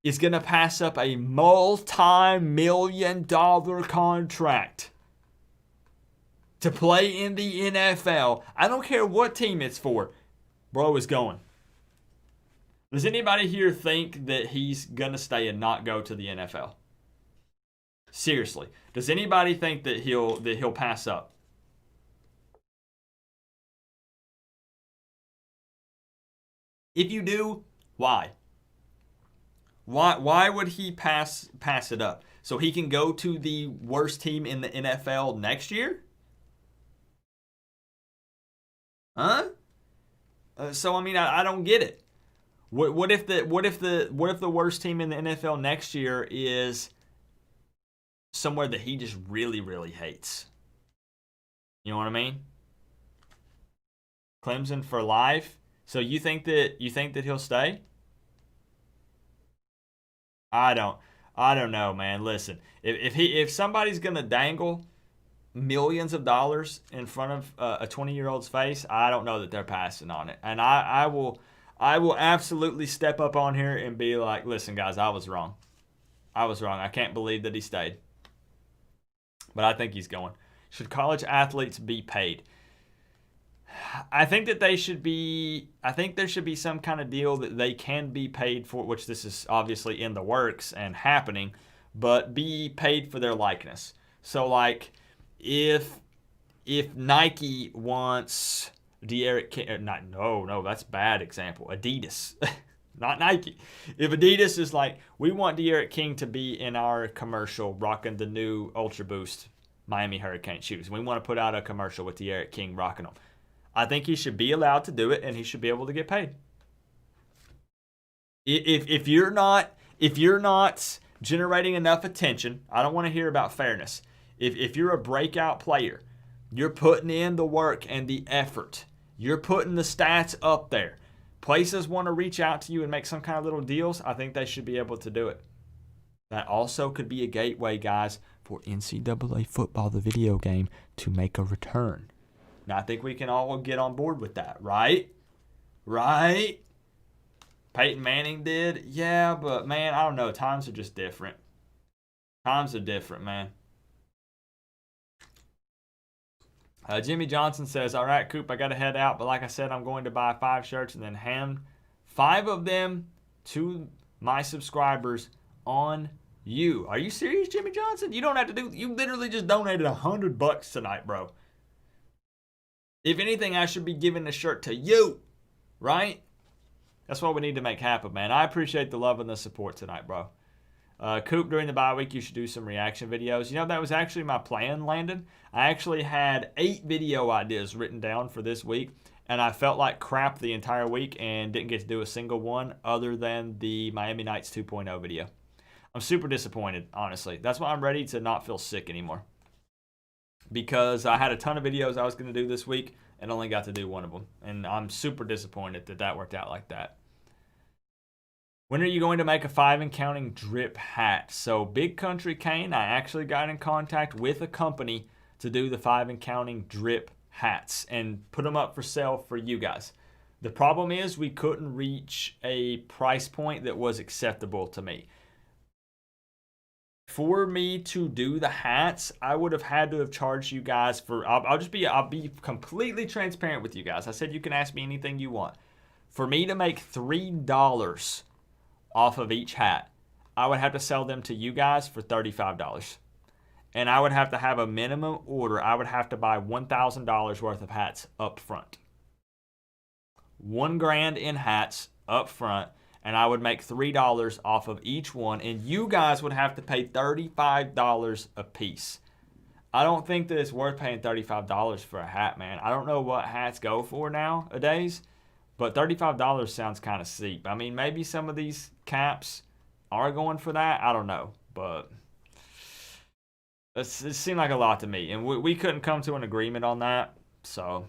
is going to pass up a multi-million-dollar contract to play in the NFL. I don't care what team it's for. Bro is going. Does anybody here think that he's going to stay and not go to the NFL? Seriously. Does anybody think that he'll pass up? If you do, why? Why would he pass it up? So he can go to the worst team in the NFL next year? Huh? So I mean, I don't get it. What if the worst team in the NFL next year is somewhere that he just really, really hates? You know what I mean? Clemson for life. So you think that he'll stay? I don't know, man. Listen, if somebody's gonna dangle millions of dollars in front of a 20-year-old's face, I don't know that they're passing on it. And I will absolutely step up on here and be like, listen, guys, I was wrong. I can't believe that he stayed. But I think he's going. Should college athletes be paid? I think that there should be some kind of deal that they can be paid for, which this is obviously in the works and happening, but be paid for their likeness. So like, if Nike wants De'Aaron King, that's a bad example. Adidas, not Nike. If Adidas is like, we want De'Aaron King to be in our commercial rocking the new Ultra Boost Miami Hurricane shoes, we want to put out a commercial with De'Aaron King rocking them, I think he should be allowed to do it, and he should be able to get paid. If you're not generating enough attention, I don't want to hear about fairness. If you're a breakout player, you're putting in the work and the effort, you're putting the stats up there, places want to reach out to you and make some kind of little deals, I think they should be able to do it. That also could be a gateway, guys, for NCAA football, the video game, to make a return. Now, I think we can all get on board with that, right? Right? Peyton Manning did? Yeah, but, man, I don't know. Times are just different. Times are different, man. Jimmy Johnson says, all right, Coop, I got to head out. But like I said, I'm going to buy 5 shirts and then hand 5 of them to my subscribers on you. Are you serious, Jimmy Johnson? You don't have to do. You literally just donated $100 tonight, bro. If anything, I should be giving the shirt to you, right? That's what we need to make happen, man. I appreciate the love and the support tonight, bro. Coop, during the bye week, you should do some reaction videos. You know, that was actually my plan, Landon. I actually had 8 video ideas written down for this week, and I felt like crap the entire week and didn't get to do a single one other than the Miami Nights 2.0 video. I'm super disappointed, honestly. That's why I'm ready to not feel sick anymore. Because I had a ton of videos I was going to do this week and only got to do one of them. And I'm super disappointed that that worked out like that. When are you going to make a 5 and counting drip hat? So Big Country Kane, I actually got in contact with a company to do the 5 and counting drip hats and put them up for sale for you guys. The problem is we couldn't reach a price point that was acceptable to me. For me to do the hats, I would have had to have charged you guys for, I'll be completely transparent with you guys. I said you can ask me anything you want. For me to make $3 off of each hat, I would have to sell them to you guys for $35. And I would have to have a minimum order. I would have to buy $1,000 worth of hats up front. $1,000 in hats up front. And I would make $3 off of each one, and you guys would have to pay $35 a piece. I don't think that it's worth paying $35 for a hat, man. I don't know what hats go for nowadays, but $35 sounds kind of steep. I mean, maybe some of these caps are going for that. I don't know, but it seemed like a lot to me, and we couldn't come to an agreement on that, so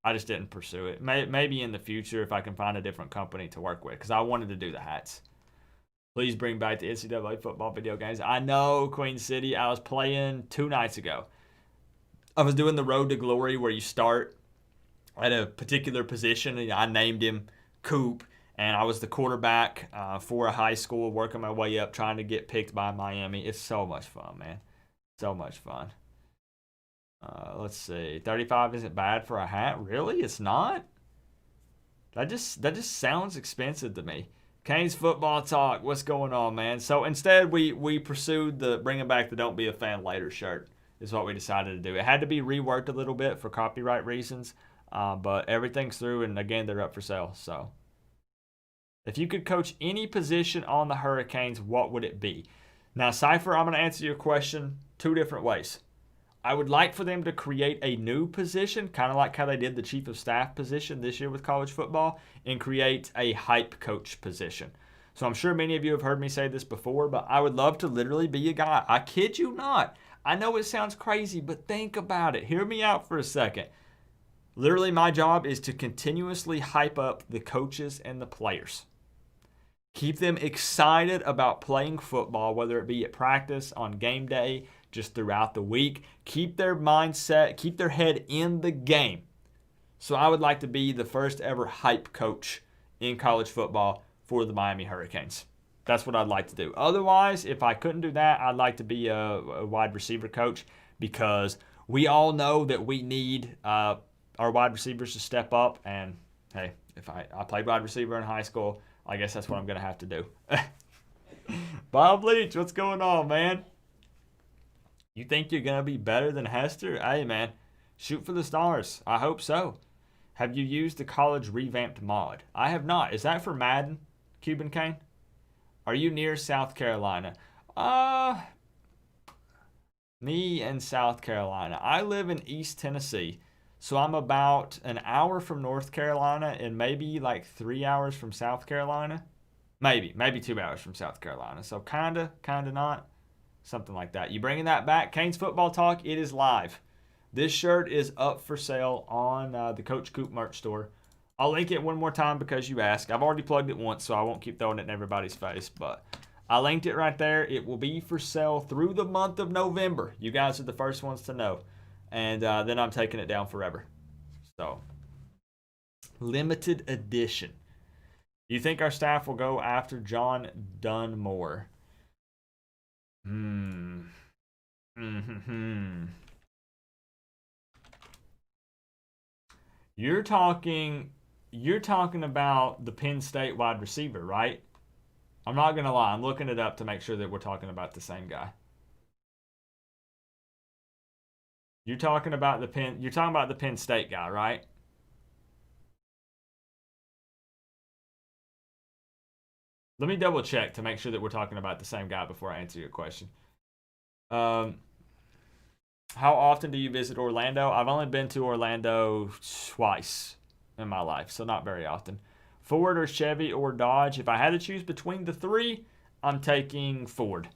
I just didn't pursue it. Maybe in the future if I can find a different company to work with, because I wanted to do the hats. Please bring back the NCAA football video games. I know, Queen City. I was playing 2 nights ago. I was doing the Road to Glory where you start at a particular position, and I named him Coop, and I was the quarterback for a high school, working my way up, trying to get picked by Miami. It's so much fun, man. So much fun. Let's see. 35 isn't bad for a hat. Really? It's not? That just sounds expensive to me. Canes football talk. What's going on, man? So instead, we pursued the bringing back the "Don't Be a Fan Later" shirt. Is what we decided to do. It had to be reworked a little bit for copyright reasons, but everything's through, and again, they're up for sale. So, if you could coach any position on the Hurricanes, what would it be? Now, Cypher, I'm going to answer your question 2 different ways. I would like for them to create a new position, kind of like how they did the chief of staff position this year with college football, and create a hype coach position. So I'm sure many of you have heard me say this before, but I would love to literally be a guy. I kid you not. I know it sounds crazy, but think about it. Hear me out for a second. Literally, my job is to continuously hype up the coaches and the players. Keep them excited about playing football, whether it be at practice, on game day, just throughout the week. Keep their mindset, keep their head in the game. So I would like to be the first ever hype coach in college football for the Miami Hurricanes. That's what I'd like to do. Otherwise, if I couldn't do that, I'd like to be a wide receiver coach, because we all know that we need our wide receivers to step up. And, hey, if I played wide receiver in high school, I guess that's what I'm going to have to do. Bob Leach, what's going on, man? You think you're going to be better than Hester? Hey, man, shoot for the stars. I hope so. Have you used the college revamped mod? I have not. Is that for Madden, Cuban Kane? Are you near South Carolina? Me and South Carolina. I live in East Tennessee, so I'm about an hour from North Carolina and maybe like 3 hours from South Carolina. Maybe 2 hours from South Carolina. So kinda not. Something like that. You bringing that back? Canes Football Talk, it is live. This shirt is up for sale on the Coach Coop merch store. I'll link it one more time because you asked. I've already plugged it once, so I won't keep throwing it in everybody's face, but I linked it right there. It will be for sale through the month of November. You guys are the first ones to know. And then I'm taking it down forever. So, limited edition. Do you think our staff will go after John Dunmore? You're talking about the Penn State wide receiver, right? I'm not gonna lie, I'm looking it up to make sure that we're talking about the same guy. You're talking about the Penn State guy, right? Let me double check to make sure that we're talking about the same guy before I answer your question. How often do you visit Orlando? I've only been to Orlando twice in my life, so not very often. Ford or Chevy or Dodge? If I had to choose between the three, I'm taking Ford.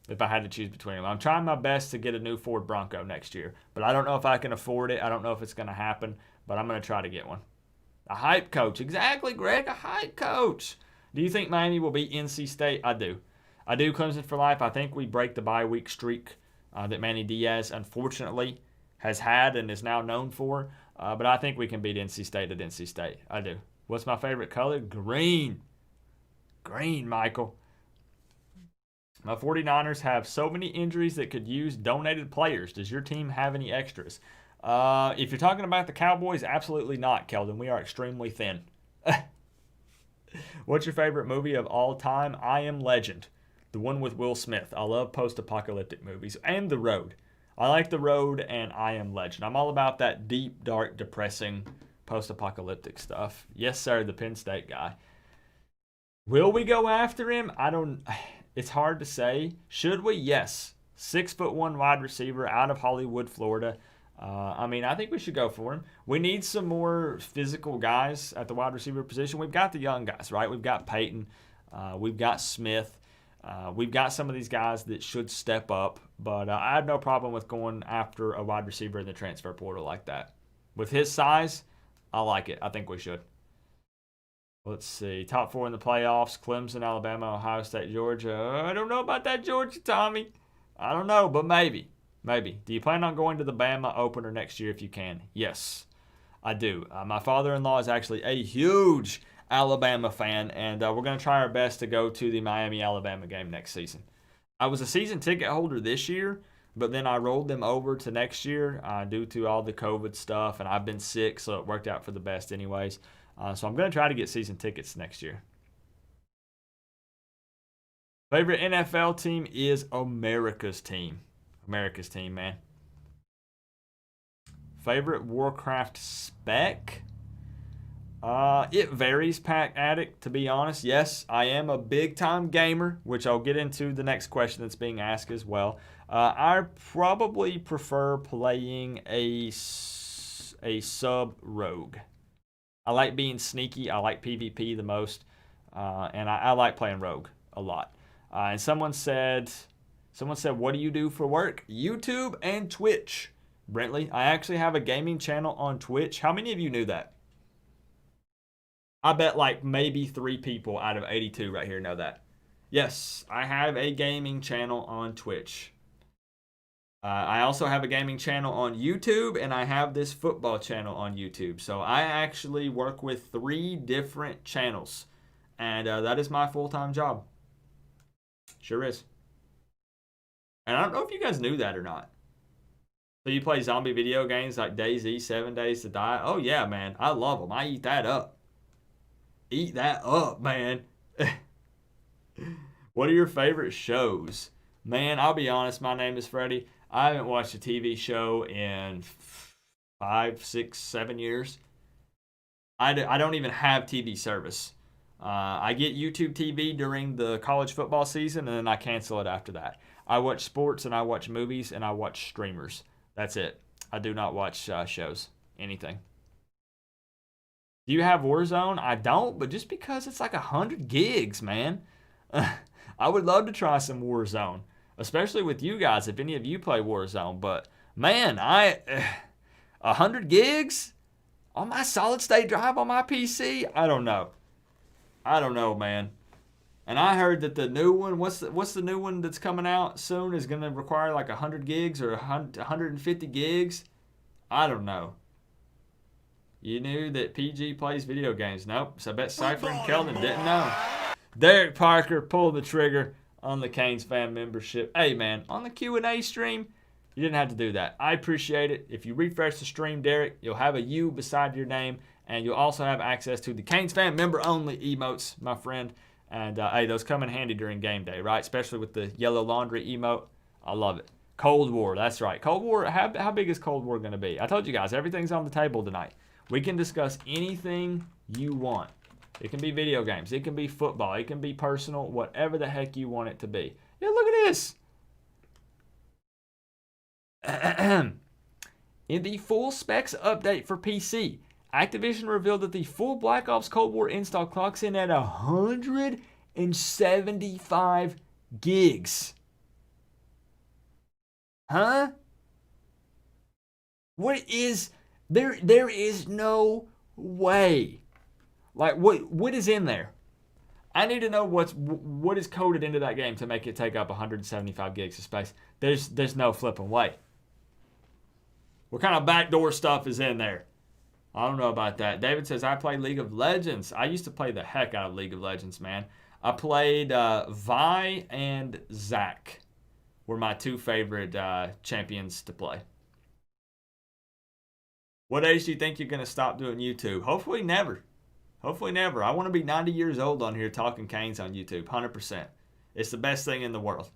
If I had to choose between them, I'm trying my best to get a new Ford Bronco next year, but I don't know if I can afford it. I don't know if it's going to happen, but I'm going to try to get one. A hype coach. Exactly, Greg, a hype coach. Do you think Miami will beat NC State? I do. I do. Clemson for life. I think we break the bye week streak that Manny Diaz, unfortunately, has had and is now known for. But I think we can beat NC State at NC State. I do. What's my favorite color? Green. Green, Michael. My 49ers have so many injuries that could use donated players. Does your team have any extras? If you're talking about the Cowboys, absolutely not, Keldon. We are extremely thin. What's your favorite movie of all time? I Am Legend. The one with Will Smith. I love post-apocalyptic movies. And The Road. I like The Road and I Am Legend. I'm all about that deep, dark, depressing, post-apocalyptic stuff. Yes, sir, the Penn State guy. Will we go after him? It's hard to say. Should we? Yes. 6'1" wide receiver out of Hollywood, Florida. I think we should go for him. We need some more physical guys at the wide receiver position. We've got the young guys, right? We've got Peyton. We've got Smith. We've got some of these guys that should step up. But I have no problem with going after a wide receiver in the transfer portal like that. With his size, I like it. I think we should. Let's see. Top 4 in the playoffs. Clemson, Alabama, Ohio State, Georgia. I don't know about that Georgia, Tommy. I don't know, but maybe. Maybe. Do you plan on going to the Bama opener next year if you can? Yes, I do. My father-in-law is actually a huge Alabama fan, and we're going to try our best to go to the Miami-Alabama game next season. I was a season ticket holder this year, but then I rolled them over to next year due to all the COVID stuff, and I've been sick, so it worked out for the best anyways. So I'm going to try to get season tickets next year. Favorite NFL team is America's team. America's team, man. Favorite Warcraft spec? It varies, Pack Addict, to be honest. Yes, I am a big-time gamer, which I'll get into the next question that's being asked as well. I probably prefer playing a sub-rogue. I like being sneaky. I like PvP the most. And I like playing rogue a lot. And someone said, what do you do for work? YouTube and Twitch. Brentley, I actually have a gaming channel on Twitch. How many of you knew that? I bet like maybe 3 people out of 82 right here know that. Yes, I have a gaming channel on Twitch. I also have a gaming channel on YouTube, and I have this football channel on YouTube. So I actually work with 3 different channels, and that is my full-time job. Sure is. And I don't know if you guys knew that or not. So you play zombie video games like DayZ, 7 Days to Die? Oh, yeah, man. I love them. I eat that up. Eat that up, man. What are your favorite shows? Man, I'll be honest. My name is Freddie. I haven't watched a TV show in 5, 6, 7 years. I don't even have TV service. I get YouTube TV during the college football season, and then I cancel it after that. I watch sports, and I watch movies, and I watch streamers. That's it. I do not watch shows, anything. Do you have Warzone? I don't, but just because it's like 100 gigs, man. I would love to try some Warzone, especially with you guys, if any of you play Warzone. But, man, 100 gigs on my solid-state drive on my PC? I don't know. Man. And I heard that the new one, what's the new one that's coming out soon, is going to require like 100 gigs or 150 gigs? I don't know. You knew that PG plays video games. Nope. So I bet Cypher and Keldon didn't know. Derek Parker pulled the trigger on the Canes fan membership. Hey, man, on the Q&A stream, you didn't have to do that. I appreciate it. If you refresh the stream, Derek, you'll have a U beside your name, and you'll also have access to the Canes fan member-only emotes, my friend. And, hey, those come in handy during game day, right? Especially with the yellow laundry emote. I love it. Cold War, that's right. Cold War, how big is Cold War going to be? I told you guys, everything's on the table tonight. We can discuss anything you want. It can be video games. It can be football. It can be personal. Whatever the heck you want it to be. Yeah, look at this. In the full specs update for PC, Activision revealed that the full Black Ops Cold War install clocks in at 175 gigs. Huh? What is... There is no way. Like, what is in there? I need to know what is coded into that game to make it take up 175 gigs of space. There's no flipping way. What kind of backdoor stuff is in there? I don't know about that. David says, I play League of Legends. I used to play the heck out of League of Legends, man. I played Vi and Zach were my two favorite champions to play. What age do you think you're going to stop doing YouTube? Hopefully never. Hopefully never. I want to be 90 years old on here talking Canes on YouTube. 100%. It's the best thing in the world.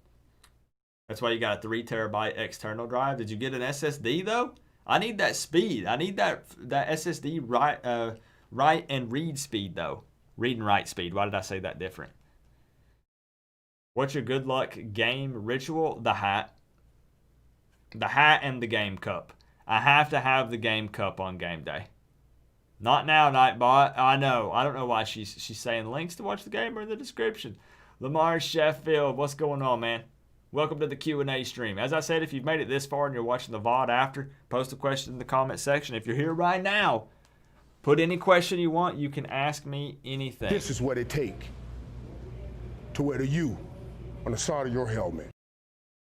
That's why you got a 3 terabyte external drive. Did you get an SSD, though? I need that speed. I need that SSD write and read speed, though. Read and write speed. Why did I say that different? What's your good luck game ritual? The hat. The hat and the game cup. I have to have the game cup on game day. Not now, Nightbot. I know. I don't know why she's saying links to watch the game are in the description. Lamar Sheffield, what's going on, man? Welcome to the Q&A stream. As I said, if you've made it this far and you're watching the VOD after, post a question in the comment section. If you're here right now, put any question you want. You can ask me anything. This is what it take to wear the U on the side of your helmet.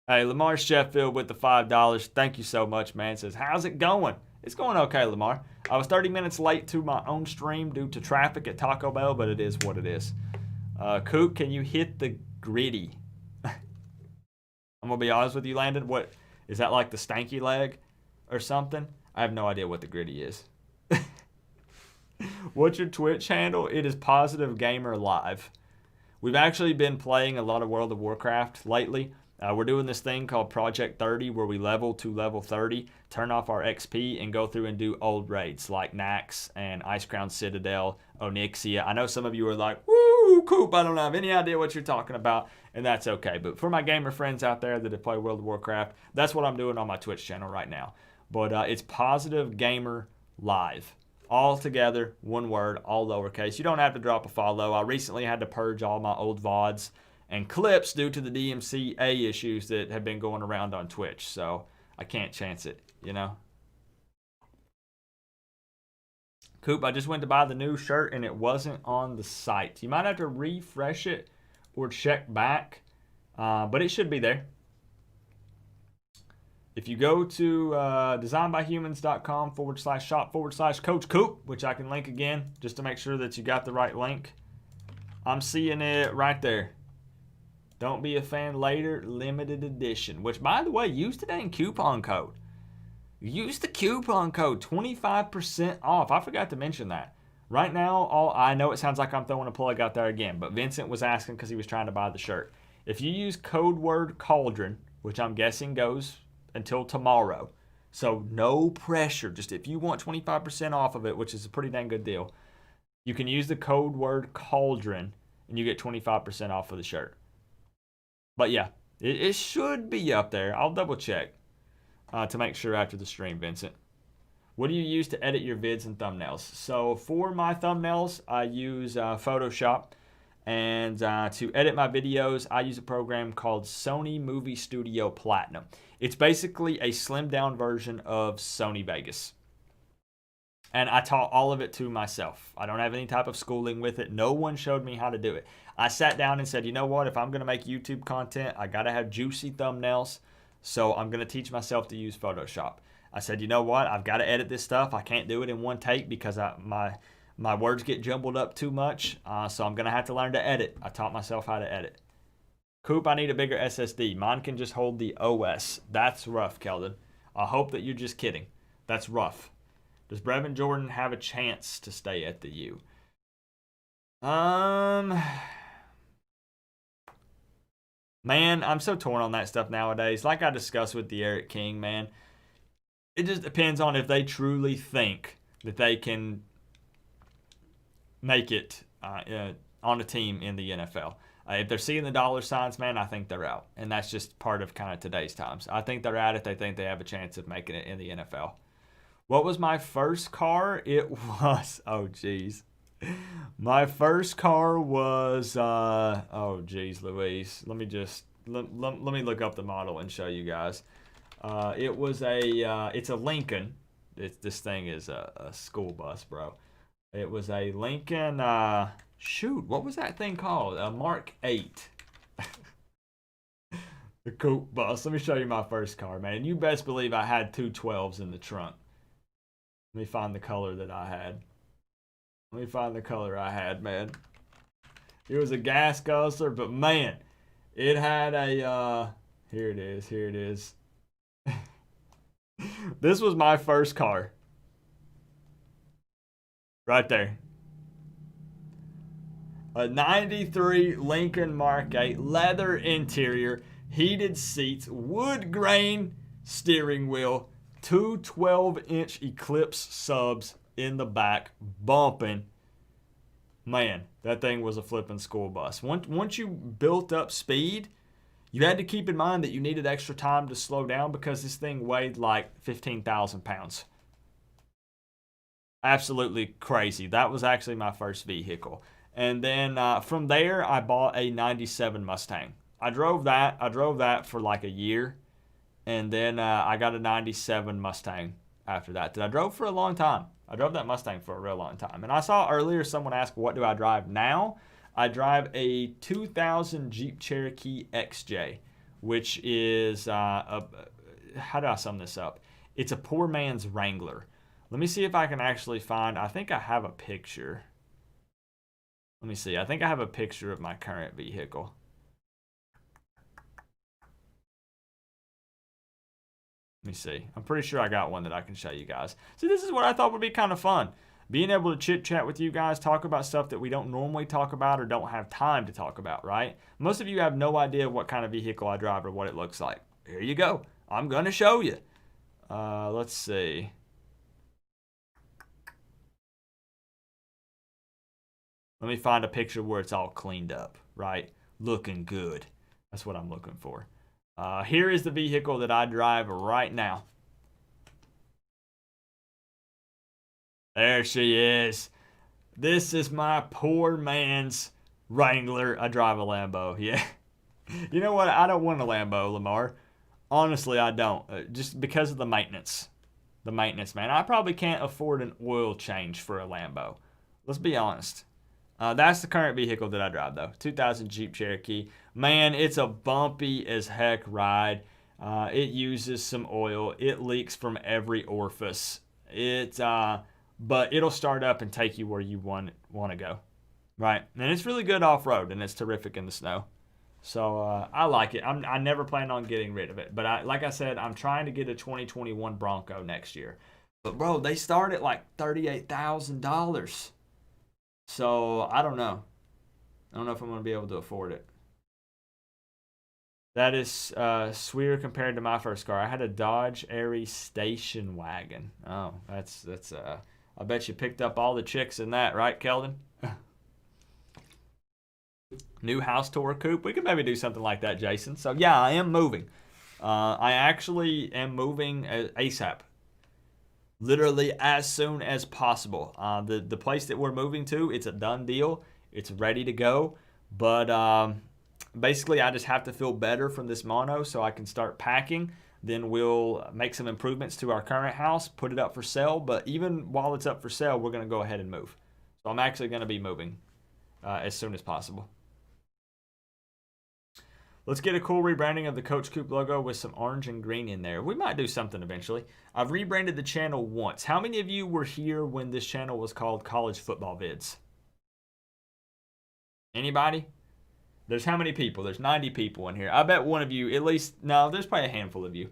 Hey, Lamar Sheffield with the $5. Thank you so much, man. Says, how's it going? It's going okay, Lamar. I was 30 minutes late to my own stream due to traffic at Taco Bell, but it is what it is. Coop, can you hit the gritty? I'm going to be honest with you, Landon. What is that, like the stanky leg or something? I have no idea what the gritty is. What's your Twitch handle? It is Positive Gamer Live. We've actually been playing a lot of World of Warcraft lately. We're doing this thing called Project 30 where we level to level 30, turn off our XP, and go through and do old raids like Nax and Ice Crown Citadel, Onyxia. I know some of you are like, woo, Coop, I don't have any idea what you're talking about, and that's okay. But for my gamer friends out there that have played World of Warcraft, that's what I'm doing on my Twitch channel right now. But it's Positive Gamer Live. All together, one word, all lowercase. You don't have to drop a follow. I recently had to purge all my old VODs and clips due to the DMCA issues that have been going around on Twitch. So I can't chance it, you know. Coop, I just went to buy the new shirt and it wasn't on the site. You might have to refresh it or check back, but it should be there. If you go to designbyhumans.com/shop/Coach Coop, which I can link again just to make sure that you got the right link. I'm seeing it right there. Don't be a fan later, limited edition. Which, by the way, use the dang coupon code. Use the coupon code, 25% off. I forgot to mention that. Right now, I know it sounds like I'm throwing a plug out there again, but Vincent was asking because he was trying to buy the shirt. If you use code word Cauldron, which I'm guessing goes until tomorrow. So no pressure. Just if you want 25% off of it, which is a pretty dang good deal, you can use the code word Cauldron and you get 25% off of the shirt. But yeah, it should be up there. I'll double check to make sure after the stream, Vincent. What do you use to edit your vids and thumbnails? So for my thumbnails, I use Photoshop. And to edit my videos, I use a program called Sony Movie Studio Platinum. It's basically a slimmed down version of Sony Vegas. And I taught all of it to myself. I don't have any type of schooling with it. No one showed me how to do it. I sat down and said, you know what? If I'm going to make YouTube content, I got to have juicy thumbnails. So I'm going to teach myself to use Photoshop. I said, you know what? I've got to edit this stuff. I can't do it in one take because my words get jumbled up too much, so I'm going to have to learn to edit. I taught myself how to edit. Coop, I need a bigger SSD. Mine can just hold the OS. That's rough, Keldon. I hope that you're just kidding. That's rough. Does Brevin Jordan have a chance to stay at the U? Man, I'm so torn on that stuff nowadays. Like I discussed with the Eric King, man, it just depends on if they truly think that they can make it on a team in the NFL. If they're seeing the dollar signs, man, I think they're out. And that's just part of kind of today's times. I think they're out if they think they have a chance of making it in the NFL. What was my first car? It was, oh, geez. My first car was, oh, geez, Louise. Let me just, let me look up the model and show you guys. It was it's a Lincoln. This thing is a school bus, bro. It was a Lincoln, what was that thing called? A Mark 8. The Coop bus. Let me show you my first car, man. You best believe I had two 12s in the trunk. Let me find the color that I had. Let me find the color I had, man. It was a gas guzzler, but man, it had a, here it is. This was my first car. Right there. A 93 Lincoln Mark 8, leather interior, heated seats, wood grain steering wheel, two 12-inch Eclipse subs in the back, bumping. Man, that thing was a flipping school bus. Once you built up speed, you had to keep in mind that you needed extra time to slow down because this thing weighed like 15,000 pounds. Absolutely crazy. That was actually my first vehicle. And then from there, I bought a 97 Mustang. I drove that for like a year. And then I got a 97 Mustang after that I drove for a long time. I drove that Mustang for a real long time. And I saw earlier someone ask, what do I drive now? I drive a 2000 Jeep Cherokee XJ, which is, how do I sum this up? It's a poor man's Wrangler. Let me see if I can actually find, I think I have a picture. Let me see. I think I have a picture of my current vehicle. Let me see. I'm pretty sure I got one that I can show you guys. So this is what I thought would be kind of fun. Being able to chit chat with you guys, talk about stuff that we don't normally talk about or don't have time to talk about, right? Most of you have no idea what kind of vehicle I drive or what it looks like. Here you go. I'm going to show you. Let's see. Let me find a picture where it's all cleaned up, right? Looking good. That's what I'm looking for. Here is the vehicle that I drive right now. There she is. This is my poor man's Wrangler. I drive a Lambo, yeah. You know what? I don't want a Lambo, Lamar. Honestly, I don't. Just because of the maintenance. The maintenance, man. I probably can't afford an oil change for a Lambo. Let's be honest. That's the current vehicle that I drive, though. 2000 Jeep Cherokee. Man, it's a bumpy as heck ride. It uses some oil. It leaks from every orifice. But it'll start up and take you where you want to go, right? And it's really good off-road, and it's terrific in the snow. So I like it. I never plan on getting rid of it. But like I said, I'm trying to get a 2021 Bronco next year. But, bro, they start at like $38,000. So I don't know. I don't know if I'm going to be able to afford it. That is swear compared to my first car. I had a Dodge Aries station wagon. Oh, that's I bet you picked up all the chicks in that, right, Keldon? New house tour, Coop. We could maybe do something like that, Jason. So yeah, I am moving. I actually am moving ASAP. Literally as soon as possible. The place that we're moving to, it's a done deal. It's ready to go. But basically, I just have to feel better from this mono so I can start packing. Then we'll make some improvements to our current house, put it up for sale. But even while it's up for sale, we're going to go ahead and move. So I'm actually going to be moving as soon as possible. Let's get a cool rebranding of the Coach Coop logo with some orange and green in there. We might do something eventually. I've rebranded the channel once. How many of you were here when this channel was called College Football Vids? Anybody? There's how many people? There's 90 people in here. I bet one of you, at least, no, there's probably a handful of you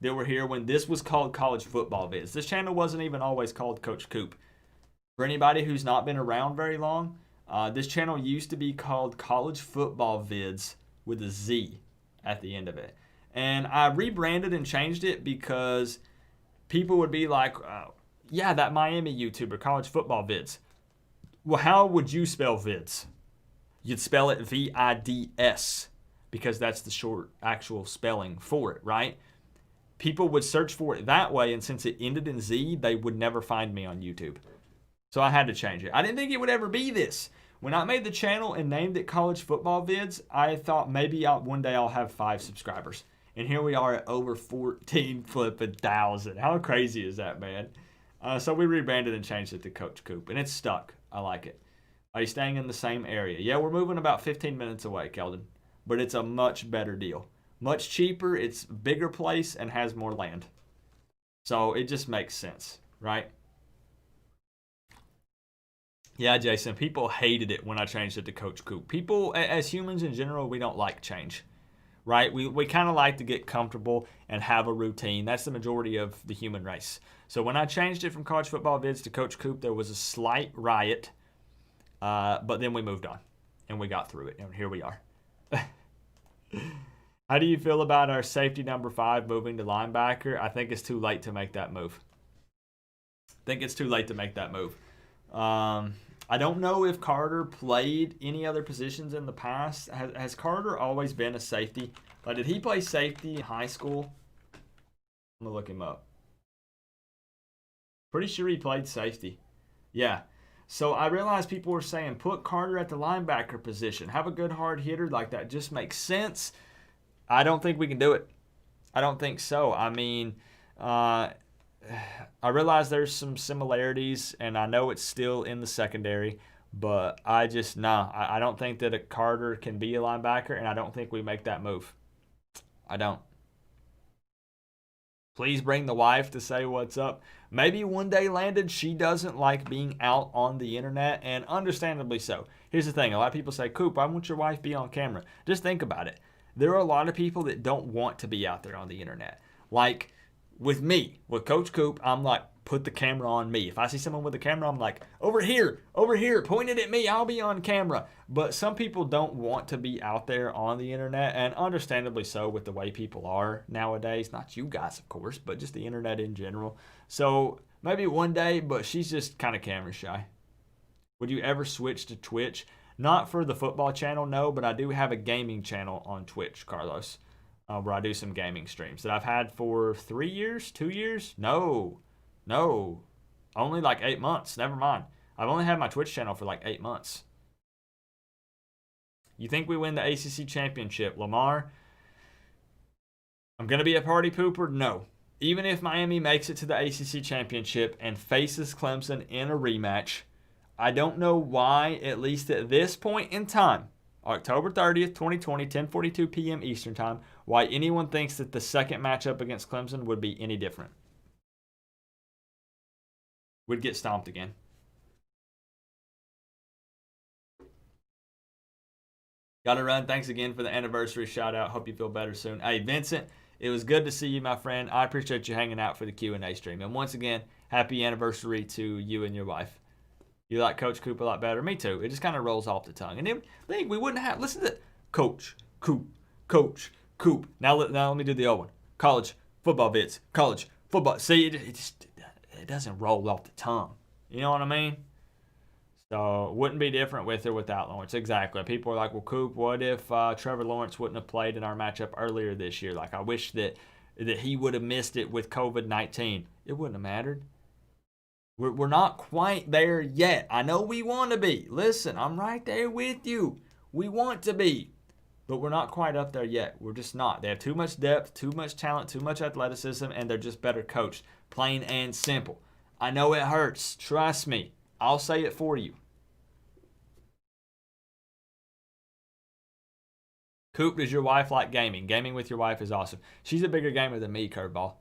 that were here when this was called College Football Vids. This channel wasn't even always called Coach Coop. For anybody who's not been around very long, this channel used to be called College Football Vids with a Z at the end of it. And I rebranded and changed it because people would be like, yeah, that Miami YouTuber, College Football Vids. Well, how would you spell vids? You'd spell it V-I-D-S because that's the short actual spelling for it, right? People would search for it that way, and since it ended in Z, they would never find me on YouTube. So I had to change it. I didn't think it would ever be this. When I made the channel and named it College Football Vids, I thought maybe one day I'll have 5 subscribers. And here we are at over 14,000. How crazy is that, man? So we rebranded and changed it to Coach Coop, and it's stuck. I like it. Are you staying in the same area? Yeah, we're moving about 15 minutes away, Keldon. But it's a much better deal. Much cheaper, it's a bigger place, and has more land. So it just makes sense, right? Yeah, Jason, people hated it when I changed it to Coach Coop. People, as humans in general, we don't like change, right? We kind of like to get comfortable and have a routine. That's the majority of the human race. So when I changed it from College Football Vids to Coach Coop, there was a slight riot, but then we moved on, and we got through it, and here we are. How do you feel about our safety number 5 moving to linebacker? I think it's too late to make that move. I don't know if Carter played any other positions in the past. Has Carter always been a safety? Like, did he play safety in high school? I'm going to look him up. Pretty sure he played safety. Yeah. So I realized people were saying, put Carter at the linebacker position. Have a good hard hitter like that. Just makes sense. I don't think we can do it. I don't think so. I mean, I realize there's some similarities, and I know it's still in the secondary, but I don't think that a Carter can be a linebacker, and I don't think we make that move. I don't. Please bring the wife to say what's up. Maybe one day, Landon, she doesn't like being out on the internet, and understandably so. Here's the thing. A lot of people say, Coop, I want your wife to be on camera. Just think about it. There are a lot of people that don't want to be out there on the internet. Like, with me, with Coach Coop, I'm like, put the camera on me. If I see someone with a camera, I'm like, over here, point it at me, I'll be on camera. But some people don't want to be out there on the internet, and understandably so with the way people are nowadays. Not you guys, of course, but just the internet in general. So maybe one day, but she's just kind of camera shy. Would you ever switch to Twitch? Not for the football channel, no, but I do have a gaming channel on Twitch, Carlos. Where I do some gaming streams that I've had for 3 years, 2 years. No, only like 8 months. Never mind. I've only had my Twitch channel for like 8 months. You think we win the ACC championship, Lamar? I'm going to be a party pooper? No. Even if Miami makes it to the ACC championship and faces Clemson in a rematch, I don't know why, at least at this point in time, October 30th, 2020, 10:42 p.m. Eastern Time, why anyone thinks that the second matchup against Clemson would be any different. We'd get stomped again. Gotta run. Thanks again for the anniversary shout out. Hope you feel better soon. Hey, Vincent, it was good to see you, my friend. I appreciate you hanging out for the Q&A stream. And once again, happy anniversary to you and your wife. You like Coach Coop a lot better? Me too. It just kind of rolls off the tongue. And then think we wouldn't have, listen to Coach Coop, Coach Coop. Now let me do the old one. College football bits. College football. See, it doesn't roll off the tongue. You know what I mean? So it wouldn't be different with or without Lawrence. Exactly. People are like, well, Coop, what if Trevor Lawrence wouldn't have played in our matchup earlier this year? Like, I wish that he would have missed it with COVID-19. It wouldn't have mattered. We're not quite there yet. I know we want to be. Listen, I'm right there with you. We want to be. But we're not quite up there yet. We're just not. They have too much depth, too much talent, too much athleticism, and they're just better coached. Plain and simple. I know it hurts. Trust me. I'll say it for you. Coop, does your wife like gaming? Gaming with your wife is awesome. She's a bigger gamer than me, Curveball.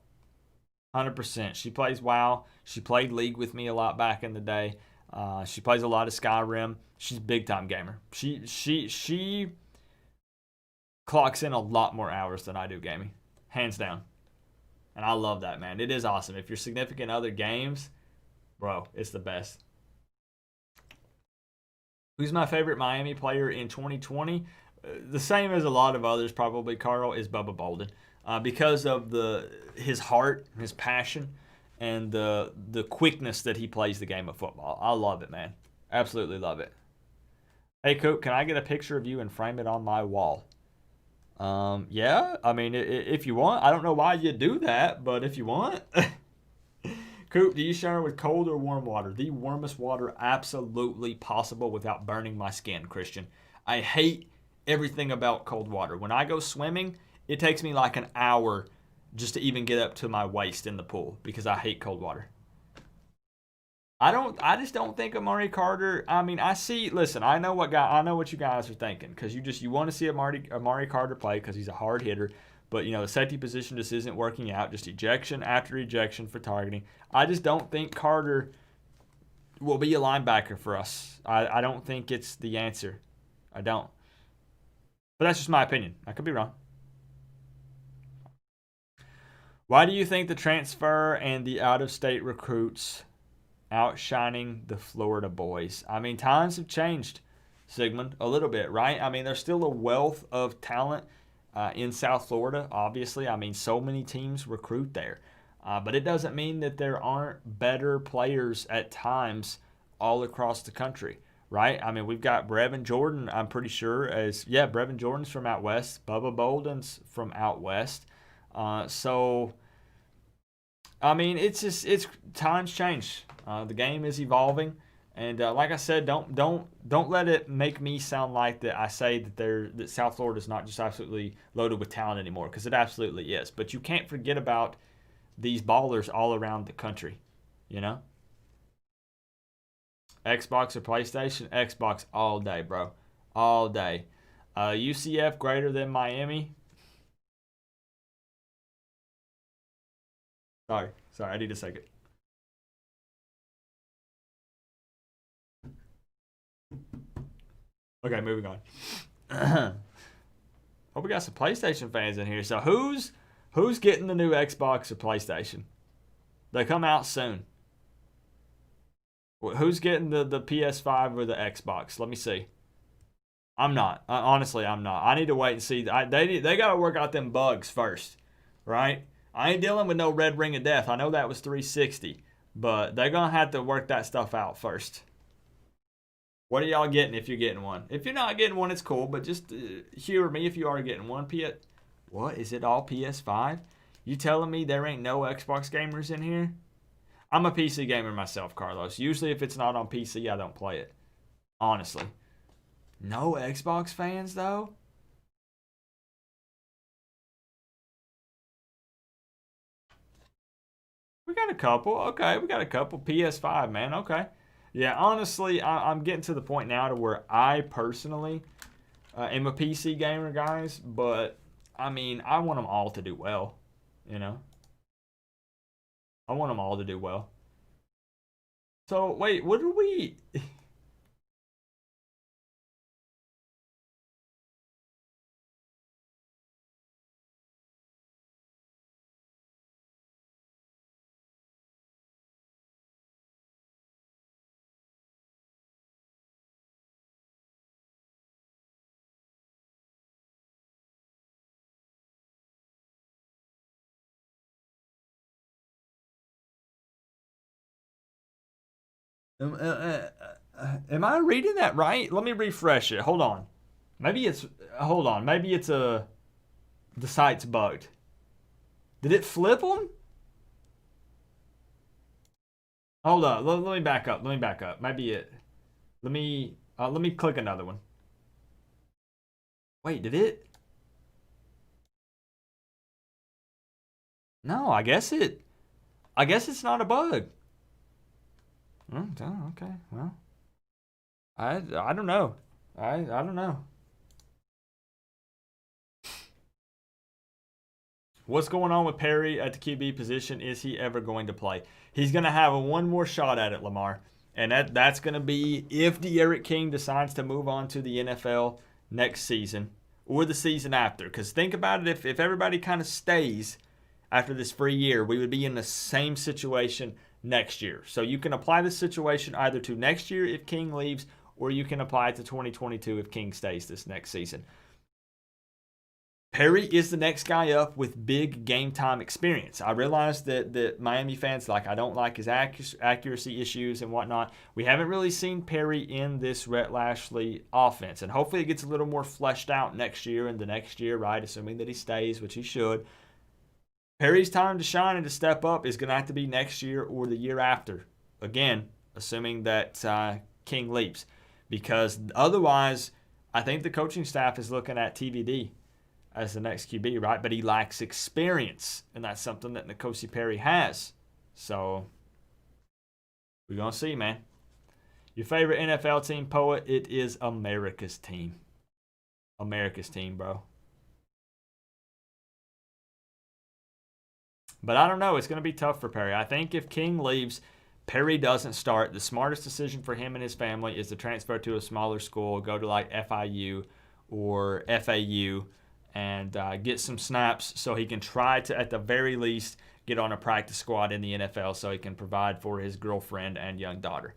100%. She plays WoW. She played League with me a lot back in the day. She plays a lot of Skyrim. She's a big-time gamer. She clocks in a lot more hours than I do gaming. Hands down. And I love that, man. It is awesome. If your significant other games, bro, it's the best. Who's my favorite Miami player in 2020? The same as a lot of others probably, Carl, is Bubba Bolden. Because of his heart, his passion, and the quickness that he plays the game of football. I love it, man. Absolutely love it. Hey, Coop, can I get a picture of you and frame it on my wall? Yeah, I mean, if you want. I don't know why you do that, but if you want. Coop, do you shower with cold or warm water? The warmest water absolutely possible without burning my skin, Christian. I hate everything about cold water. When I go swimming, it takes me like an hour just to even get up to my waist in the pool because I hate cold water. I just don't think Amari Carter. I mean, listen, I know what you guys are thinking because you want to see Amari Carter play because he's a hard hitter, but the safety position just isn't working out. Just ejection after ejection for targeting. I just don't think Carter will be a linebacker for us. I don't think it's the answer. I don't. But that's just my opinion. I could be wrong. Why do you think the transfer and the out-of-state recruits outshining the Florida boys? I mean, times have changed, Sigmund, a little bit, right? I mean, there's still a wealth of talent in South Florida, obviously. I mean, so many teams recruit there. But it doesn't mean that there aren't better players at times all across the country. Right? I mean, we've got Brevin Jordan, I'm pretty sure, Brevin Jordan's from out west. Bubba Bolden's from out west. So, I mean, it's times change. The game is evolving. And like I said, don't let it make me sound like that I say that South Florida is not just absolutely loaded with talent anymore, because it absolutely is. But you can't forget about these ballers all around the country, Xbox or PlayStation? Xbox all day, bro. All day. UCF greater than Miami? Sorry, I need a second. Okay, moving on. Hope we got some PlayStation fans in here. So who's getting the new Xbox or PlayStation? They come out soon. Who's getting the PS5 or the Xbox? Let me see. I'm not. Honestly, I'm not. I need to wait and see. They got to work out them bugs first, right? I ain't dealing with no red ring of death. I know that was 360, but they're going to have to work that stuff out first. What are y'all getting if you're getting one? If you're not getting one, it's cool, but just humor me if you are getting one. What? Is it all PS5? You telling me there ain't no Xbox gamers in here? I'm a PC gamer myself, Carlos. Usually if it's not on PC, I don't play it. Honestly. No Xbox fans, though? We got a couple. Okay, we got a couple. PS5, man. Okay. Yeah, honestly, I'm getting to the point now to where I personally am a PC gamer, guys. But, I mean, I want them all to do well, I want them all to do well. So, wait, what are we... Am I reading that right? Let me refresh it. Hold on. Maybe it's the site's bugged. Did it flip them? Hold on. Let me back up. Maybe it. Let me click another one. Wait, did it? No, I guess it's not a bug. Oh, okay. Well, I don't know. I don't know. What's going on with Perry at the QB position? Is he ever going to play? He's going to have one more shot at it, Lamar. And that's going to be if De'Aaron King decides to move on to the NFL next season or the season after. Because think about it, if everybody kind of stays after this free year, we would be in the same situation next year. So you can apply this situation either to next year if King leaves, or you can apply it to 2022 if King stays this next season. Perry is the next guy up with big game time experience. I realize that Miami fans, I don't like his accuracy issues and whatnot. We haven't really seen Perry in this Rhett Lashley offense. And hopefully it gets a little more fleshed out next year and the next year, right? Assuming that he stays, which he should. Perry's time to shine and to step up is going to have to be next year or the year after. Again, assuming that King leaves. Because otherwise, I think the coaching staff is looking at TBD as the next QB, right? But he lacks experience, and that's something that N'Kosi Perry has. So we're going to see, man. Your favorite NFL team, Poet? It is America's team. America's team, bro. But I don't know. It's going to be tough for Perry. I think if King leaves, Perry doesn't start. The smartest decision for him and his family is to transfer to a smaller school, go to FIU or FAU, and get some snaps so he can try to, at the very least, get on a practice squad in the NFL so he can provide for his girlfriend and young daughter.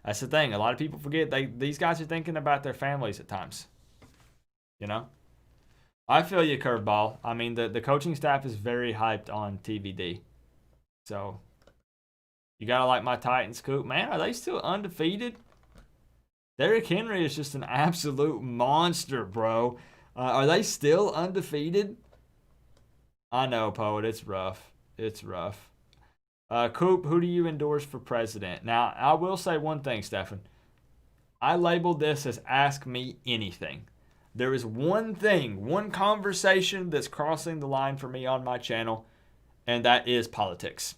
That's the thing. A lot of people forget these guys are thinking about their families at times. You know? I feel you, Curveball. I mean, the coaching staff is very hyped on TVD. So, you got to like my Titans, Coop. Man, are they still undefeated? Derrick Henry is just an absolute monster, bro. Are they still undefeated? I know, Poet. It's rough. It's rough. Coop, who do you endorse for president? Now, I will say one thing, Stefan. I labeled this as Ask Me Anything. There is one thing, one conversation that's crossing the line for me on my channel, and that is politics.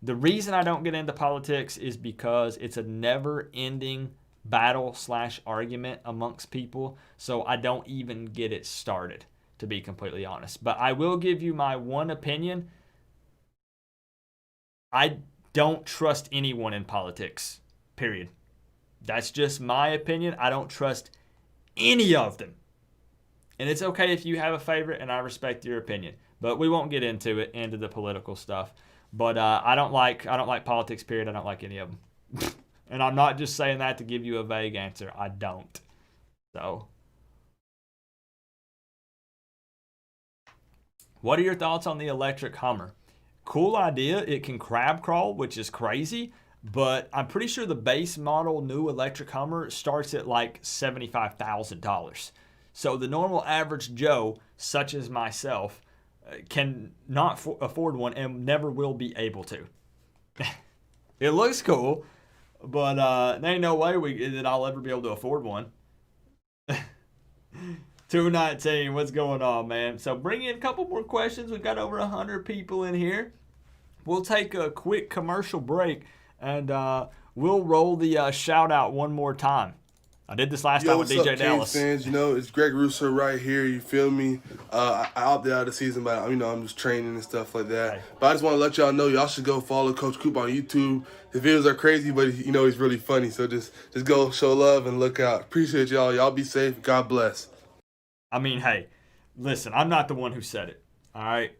The reason I don't get into politics is because it's a never-ending battle/argument amongst people, so I don't even get it started, to be completely honest. But I will give you my one opinion. I don't trust anyone in politics, period. That's just my opinion. I don't trust any of them. And it's okay if you have a favorite, and I respect your opinion. But we won't get into the political stuff. But I don't like politics, period. I don't like any of them. And I'm not just saying that to give you a vague answer. I don't. So, what are your thoughts on the electric Hummer? Cool idea. It can crab crawl, which is crazy. But I'm pretty sure the base model new electric Hummer starts at $75,000. So the normal average Joe, such as myself, can not afford one and never will be able to. It looks cool, but there ain't no way that I'll ever be able to afford one. 219, what's going on, man? So bring in a couple more questions. We've got over 100 people in here. We'll take a quick commercial break, and we'll roll the shout-out one more time. I did this last time with DJ up, Dallas. Fans, it's Greg Rousseau right here. You feel me? I opted out of the season, but I'm just training and stuff like that. Right. But I just want to let y'all know y'all should go follow Coach Coop on YouTube. His videos are crazy, but he's really funny. So just go show love and look out. Appreciate y'all. Y'all be safe. God bless. I mean, hey, listen, I'm not the one who said it. All right,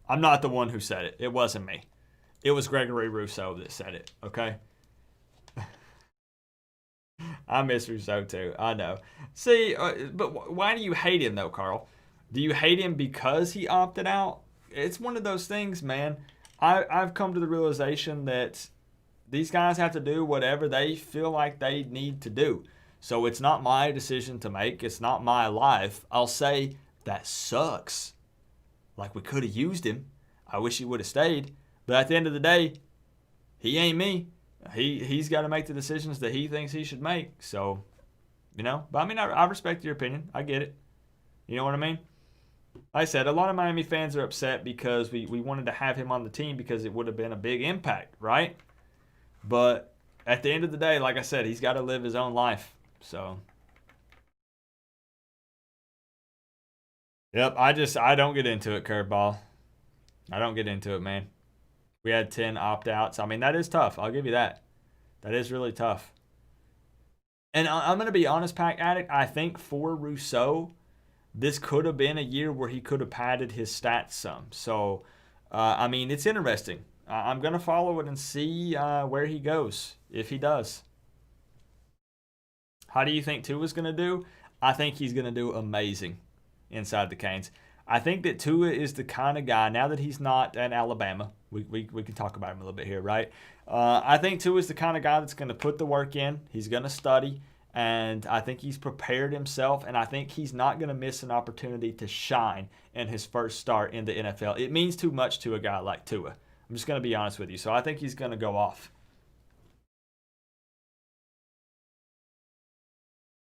I'm not the one who said it. It wasn't me. It was Gregory Rousseau that said it. Okay. I miss Rousseau too. I know. See, but why do you hate him though, Carl? Do you hate him because he opted out? It's one of those things, man. I've come to the realization that these guys have to do whatever they feel like they need to do. So it's not my decision to make. It's not my life. I'll say that sucks. Like, we could have used him. I wish he would have stayed. But at the end of the day, he ain't me. He's got to make the decisions that he thinks he should make. So, but I mean, I respect your opinion. I get it. You know what I mean? Like I said, a lot of Miami fans are upset because we wanted to have him on the team because it would have been a big impact, right? But at the end of the day, like I said, he's got to live his own life. So, yep, I don't get into it, curveball. I don't get into it, man. We had 10 opt-outs. I mean, that is tough. I'll give you that. That is really tough. And I'm going to be honest, Pack Addict, I think for Rousseau, this could have been a year where he could have padded his stats some. So, I mean, it's interesting. I'm going to follow it and see where he goes, if he does. How do you think Tua's going to do? I think he's going to do amazing inside the Canes. I think that Tua is the kind of guy, now that he's not at Alabama, we can talk about him a little bit here, right? I think Tua is the kind of guy that's going to put the work in. He's going to study, and I think he's prepared himself, and I think he's not going to miss an opportunity to shine in his first start in the NFL. It means too much to a guy like Tua. I'm just going to be honest with you. So I think he's going to go off.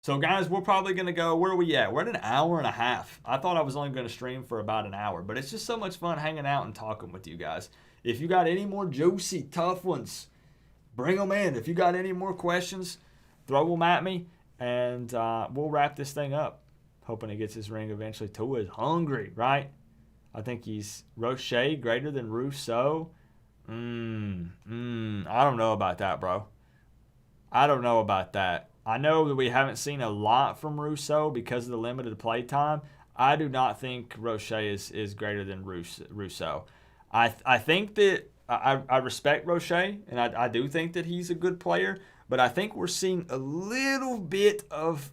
So, guys, we're probably going to go, where are we at? We're at an hour and a half. I thought I was only going to stream for about an hour, but it's just so much fun hanging out and talking with you guys. If you got any more juicy, tough ones, bring them in. If you got any more questions, throw them at me, and we'll wrap this thing up. Hoping he gets his ring eventually. Tua is hungry, right? I think he's Roche greater than Rousseau. I don't know about that, bro. I don't know about that. I know that we haven't seen a lot from Rousseau because of the limited play time. I do not think Roche is greater than Rousseau. I think that I respect Roche, and I do think that he's a good player, but I think we're seeing a little bit of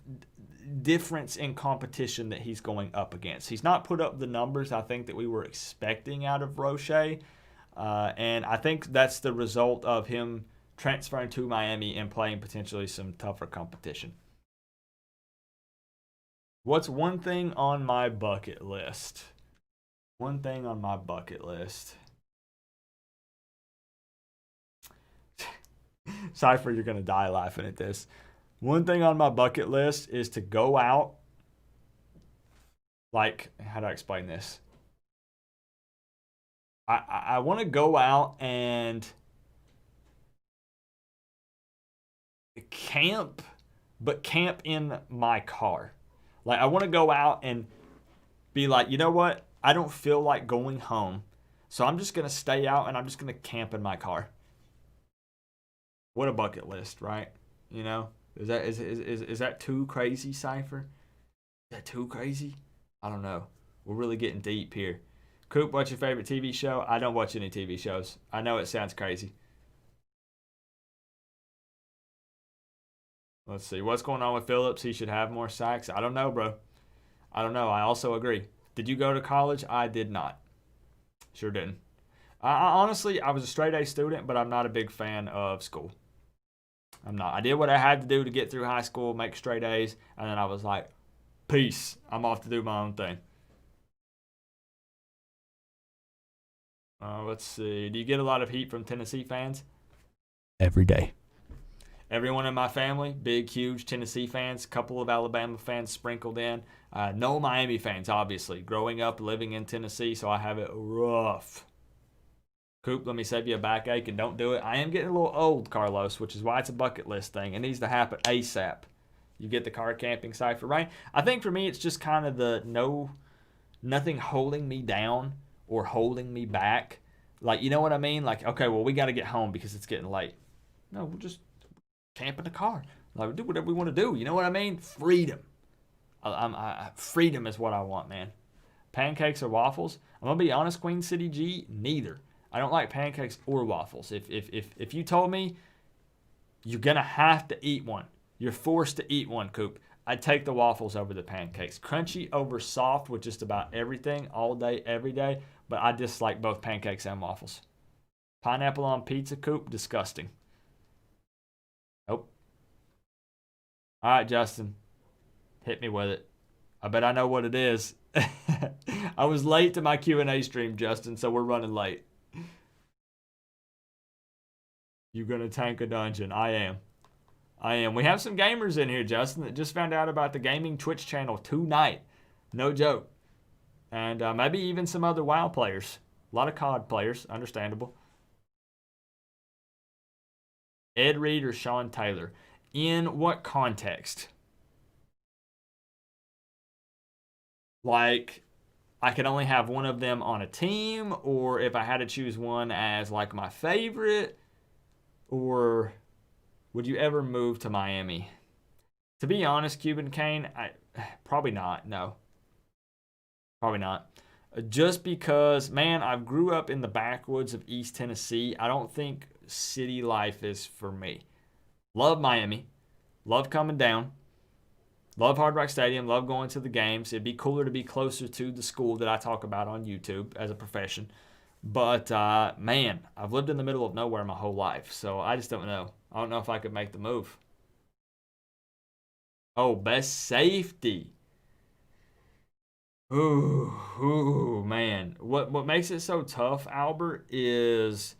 difference in competition that he's going up against. He's not put up the numbers I think that we were expecting out of Roche, and I think that's the result of him transferring to Miami and playing potentially some tougher competition. What's one thing on my bucket list? One thing on my bucket list. Cypher, you're going to die laughing at this. One thing on my bucket list is to go out. Like, how do I explain this? I want to go out and camp, but camp in my car. Like, I want to go out and be like, you know what? I don't feel like going home, so I'm just going to stay out and I'm just going to camp in my car. What a bucket list, right? You know, is that too crazy, Cypher? Is that too crazy? I don't know. We're really getting deep here. Coop, what's your favorite TV show? I don't watch any TV shows. I know it sounds crazy. Let's see. What's going on with Phillips? He should have more sacks. I don't know, bro. I don't know. I also agree. Did you go to college? I did not. Sure didn't. Honestly, I was a straight A student, but I'm not a big fan of school. I'm not. I did what I had to do to get through high school, make straight A's, and then I was like, peace. I'm off to do my own thing. Let's see. Do you get a lot of heat from Tennessee fans? Every day. Everyone in my family, big, huge Tennessee fans, couple of Alabama fans sprinkled in. No Miami fans, obviously. Growing up, living in Tennessee, so I have it rough. Coop, let me save you a backache and don't do it. I am getting a little old, Carlos, which is why it's a bucket list thing. It needs to happen ASAP. You get the car camping Cypher, right? I think for me, it's just kind of the nothing holding me down or holding me back. Like, you know what I mean? Like, okay, well, we got to get home because it's getting late. No, we'll just camp in the car. Like, do whatever we want to do. You know what I mean? Freedom. Freedom is what I want, man. Pancakes or waffles? I'm going to be honest, Queen City G, neither. I don't like pancakes or waffles. If you told me you're going to have to eat one, you're forced to eat one, Coop, I'd take the waffles over the pancakes. Crunchy over soft with just about everything, all day, every day. But I dislike both pancakes and waffles. Pineapple on pizza, Coop, disgusting. Nope. All right, Justin. Hit me with it. I bet I know what it is. I was late to my Q&A stream, Justin, so we're running late. You gonna tank a dungeon? I am. We have some gamers in here, Justin, that just found out about the gaming Twitch channel tonight. No joke. And maybe even some other WoW players. A lot of COD players, understandable. Ed Reed or Sean Taylor? In what context? Like, I can only have one of them on a team, or if I had to choose one as like my favorite, or would you ever move to Miami? To be honest, Cuban Kane, probably not. No, probably not. Just because, man, I grew up in the backwoods of East Tennessee. I don't think city life is for me. Love Miami. Love coming down. Love Hard Rock Stadium. Love going to the games. It'd be cooler to be closer to the school that I talk about on YouTube as a profession. But, man, I've lived in the middle of nowhere my whole life. So I just don't know. I don't know if I could make the move. Oh, best safety. Ooh, man. What makes it so tough, Albert, is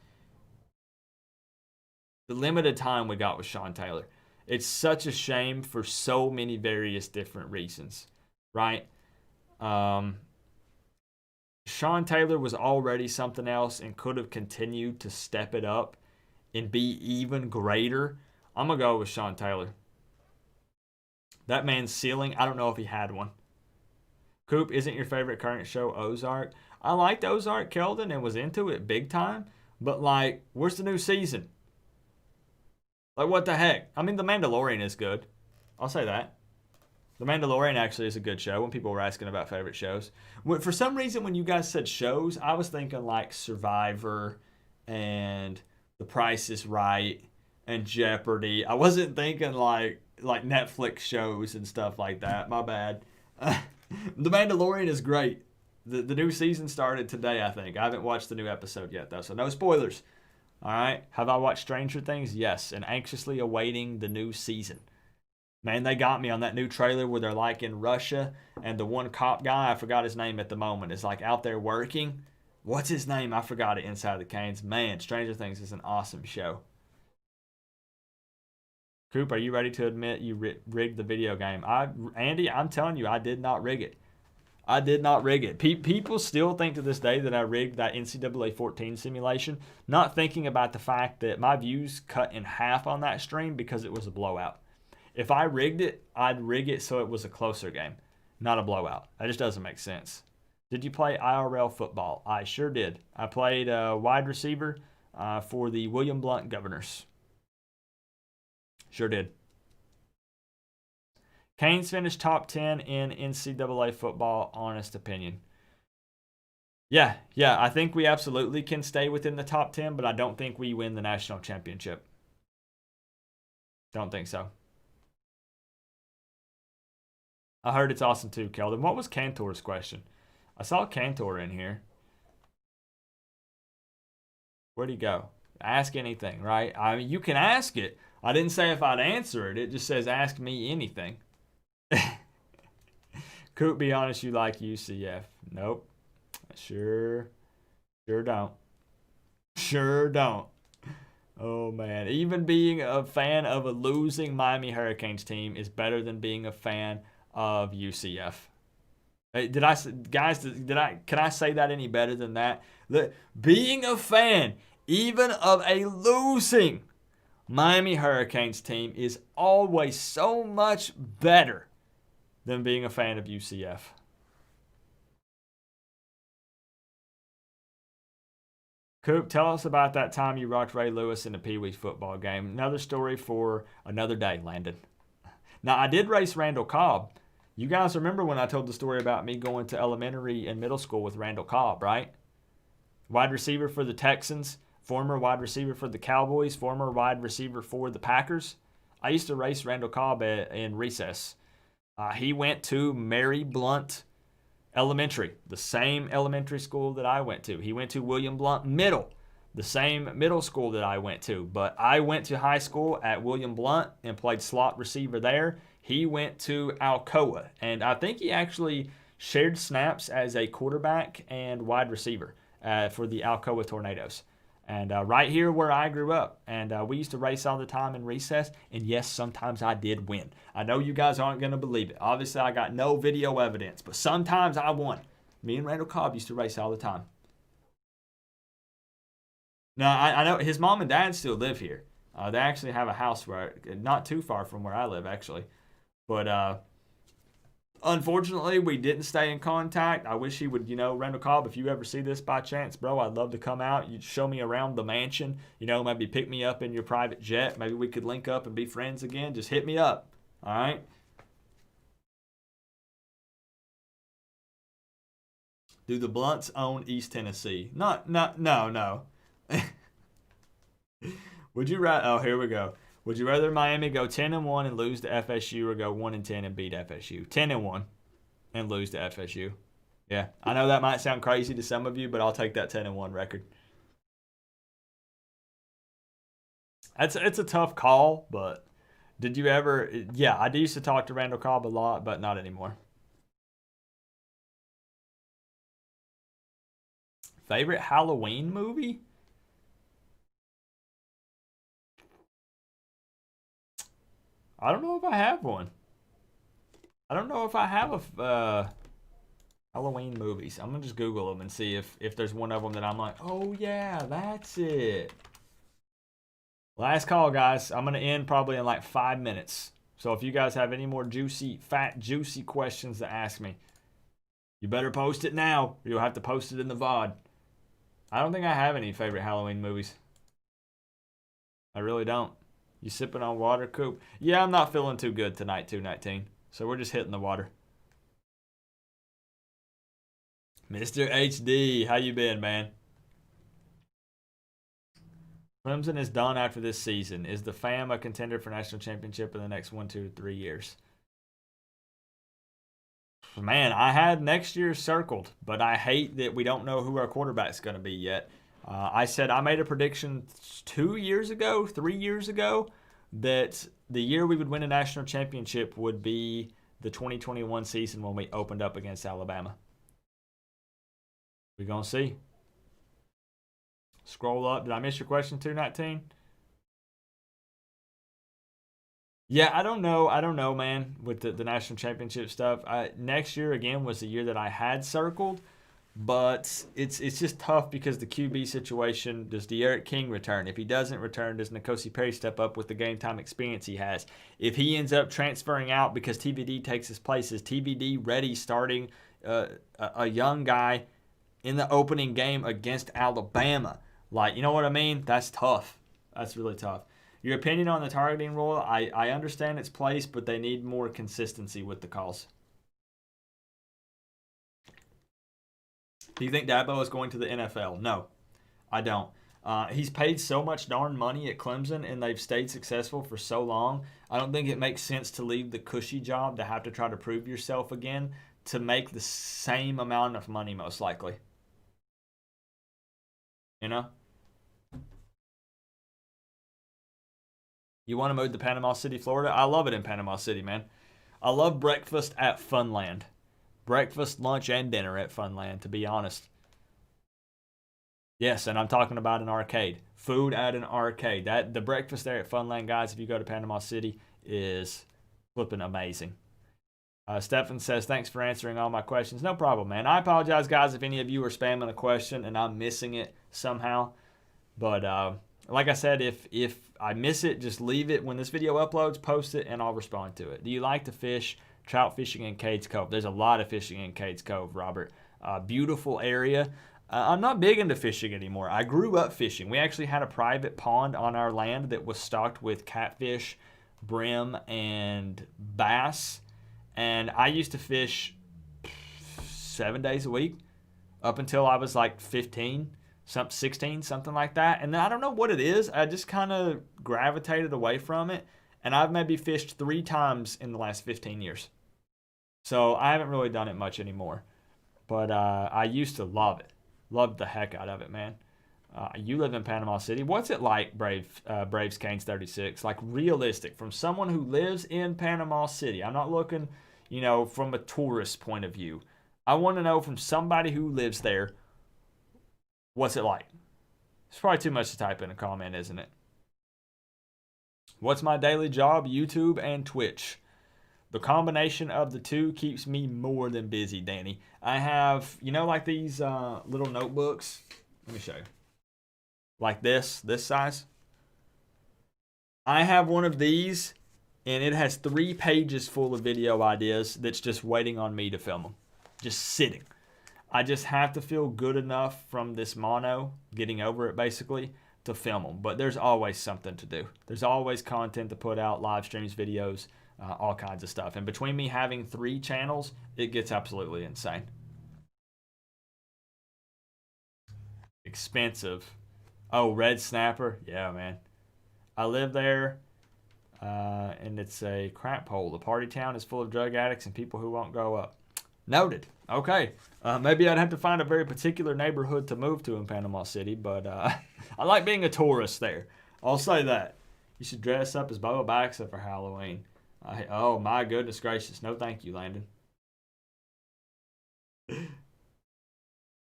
the limited time we got with Sean Taylor. It's such a shame for so many various different reasons, right? Sean Taylor was already something else and could have continued to step it up and be even greater. I'm going to go with Sean Taylor. That man's ceiling, I don't know if he had one. Coop, isn't your favorite current show Ozark? I liked Ozark, Keldon, and was into it big time. But, like, where's the new season? Like, what the heck? I mean, The Mandalorian is good. I'll say that. The Mandalorian actually is a good show when people were asking about favorite shows. For some reason, when you guys said shows, I was thinking, like, Survivor and The Price is Right and Jeopardy. I wasn't thinking, like Netflix shows and stuff like that. My bad. The Mandalorian is great. The new season started today, I think. I haven't watched the new episode yet, though, so no spoilers. All right. Have I watched Stranger Things? Yes, and anxiously awaiting the new season. Man, they got me on that new trailer where they're like in Russia, and the one cop guy, I forgot his name at the moment, is like out there working. What's his name? I forgot it. Inside the Canes. Man, Stranger Things is an awesome show. Coop, are you ready to admit you rigged the video game? Andy, I'm telling you, I did not rig it. I did not rig it. People still think to this day that I rigged that NCAA 14 simulation, not thinking about the fact that my views cut in half on that stream because it was a blowout. If I rigged it, I'd rig it so it was a closer game, not a blowout. That just doesn't make sense. Did you play IRL football? I sure did. I played wide receiver for the William Blount Governors. Sure did. Canes finished top 10 in NCAA football, honest opinion. Yeah, I think we absolutely can stay within the top 10, but I don't think we win the national championship. Don't think so. I heard it's awesome too, Keldon. What was Cantor's question? I saw Cantor in here. Where'd he go? Ask anything, right? I mean, you can ask it. I didn't say if I'd answer it. It just says ask me anything. Coop, be honest, you like UCF. Nope. Sure don't. Sure don't. Oh, man. Even being a fan of a losing Miami Hurricanes team is better than being a fan of UCF. Hey, can I say that any better than that? Being a fan, even of a losing Miami Hurricanes team, is always so much better than being a fan of UCF. Coop, tell us about that time you rocked Ray Lewis in a Pee Wee football game. Another story for another day, Landon. Now, I did race Randall Cobb. You guys remember when I told the story about me going to elementary and middle school with Randall Cobb, right? Wide receiver for the Texans, former wide receiver for the Cowboys, former wide receiver for the Packers. I used to race Randall Cobb in recess. He went to Maryville Elementary, the same elementary school that I went to. He went to William Blount Middle, the same middle school that I went to. But I went to high school at William Blount and played slot receiver there. He went to Alcoa, and I think he actually shared snaps as a quarterback and wide receiver for the Alcoa Tornadoes. And right here where I grew up. And we used to race all the time in recess. And yes, sometimes I did win. I know you guys aren't going to believe it. Obviously, I got no video evidence. But sometimes I won. Me and Randall Cobb used to race all the time. Now, I know his mom and dad still live here. They actually have a house not too far from where I live, actually. But unfortunately, we didn't stay in contact. I wish he would, Randall Cobb, if you ever see this by chance, bro, I'd love to come out. You'd show me around the mansion. Maybe pick me up in your private jet. Maybe we could link up and be friends again. Just hit me up. All right? Do the Blunts own East Tennessee? No. Would you rather? Oh, here we go. Would you rather Miami go 10-1 and lose to FSU, or go 1-10 and beat FSU? 10-1 and lose to FSU. Yeah, I know that might sound crazy to some of you, but I'll take that 10-1 record. It's a tough call, but did you ever? Yeah, I used to talk to Randall Cobb a lot, but not anymore. Favorite Halloween movie? I don't know if I have one. I don't know if I have a Halloween movies. I'm going to just Google them and see if there's one of them that I'm like, oh, yeah, that's it. Last call, guys. I'm going to end probably in like 5 minutes. So if you guys have any more juicy questions to ask me, you better post it now, or you'll have to post it in the VOD. I don't think I have any favorite Halloween movies. I really don't. You sipping on water, Coop? Yeah, I'm not feeling too good tonight, 219. So we're just hitting the water. Mr. HD, how you been, man? Clemson is done after this season. Is the FAM a contender for national championship in the next 1, 2, 3 years? Man, I had next year circled, but I hate that we don't know who our quarterback's going to be yet. I made a prediction 3 years ago, that the year we would win a national championship would be the 2021 season when we opened up against Alabama. We're going to see. Scroll up. Did I miss your question, 219? Yeah, I don't know, man, with the national championship stuff. Next year, again, was the year that I had circled. But it's just tough because the QB situation. Does De'Aaron King return? If he doesn't return, does N'Kosi Perry step up with the game time experience he has? If he ends up transferring out because TVD takes his place, is TVD ready starting a young guy in the opening game against Alabama? Like, you know what I mean? That's tough. That's really tough. Your opinion on the targeting rule, I understand its place, but they need more consistency with the calls. Do you think Dabo is going to the NFL? No, I don't. He's paid so much darn money at Clemson, and they've stayed successful for so long. I don't think it makes sense to leave the cushy job to have to try to prove yourself again to make the same amount of money, most likely. You know? You want to move to Panama City, Florida? I love it in Panama City, man. I love breakfast at Funland. Breakfast, lunch, and dinner at Funland, to be honest. Yes, and I'm talking about an arcade. Food at an arcade. The breakfast there at Funland, guys, if you go to Panama City, is flipping amazing. Stefan says, thanks for answering all my questions. No problem, man. I apologize, guys, if any of you are spamming a question and I'm missing it somehow. But like I said, if I miss it, just leave it. When this video uploads, post it, and I'll respond to it. Do you like to fish? Trout fishing in Cades Cove. There's a lot of fishing in Cades Cove, Robert. Beautiful area. I'm not big into fishing anymore. I grew up fishing. We actually had a private pond on our land that was stocked with catfish, brim, and bass. And I used to fish 7 days a week up until I was like 16, something like that. And then I don't know what it is. I just kind of gravitated away from it. And I've maybe fished 3 times in the last 15 years. So I haven't really done it much anymore. But I used to love it. Loved the heck out of it, man. You live in Panama City. What's it like, Braves Canes 36? Like, realistic, from someone who lives in Panama City. I'm not looking, from a tourist point of view. I want to know from somebody who lives there, what's it like? It's probably too much to type in a comment, isn't it? What's my daily job? YouTube and Twitch. The combination of the two keeps me more than busy, Danny. I have, like these little notebooks. Let me show you. Like this size. I have one of these, and it has 3 pages full of video ideas that's just waiting on me to film them. Just sitting. I just have to feel good enough from this mono, getting over it basically, to film them. But there's always something to do. There's always content to put out, live streams, videos, all kinds of stuff. And between me having 3 channels, it gets absolutely insane. Expensive. Oh, Red Snapper. Yeah, man. I live there, and it's a crap hole. The party town is full of drug addicts and people who won't grow up. Noted. Okay. Maybe I'd have to find a very particular neighborhood to move to in Panama City, but I like being a tourist there. I'll say that. You should dress up as Boba Baxa for Halloween. Oh, my goodness gracious. No thank you, Landon.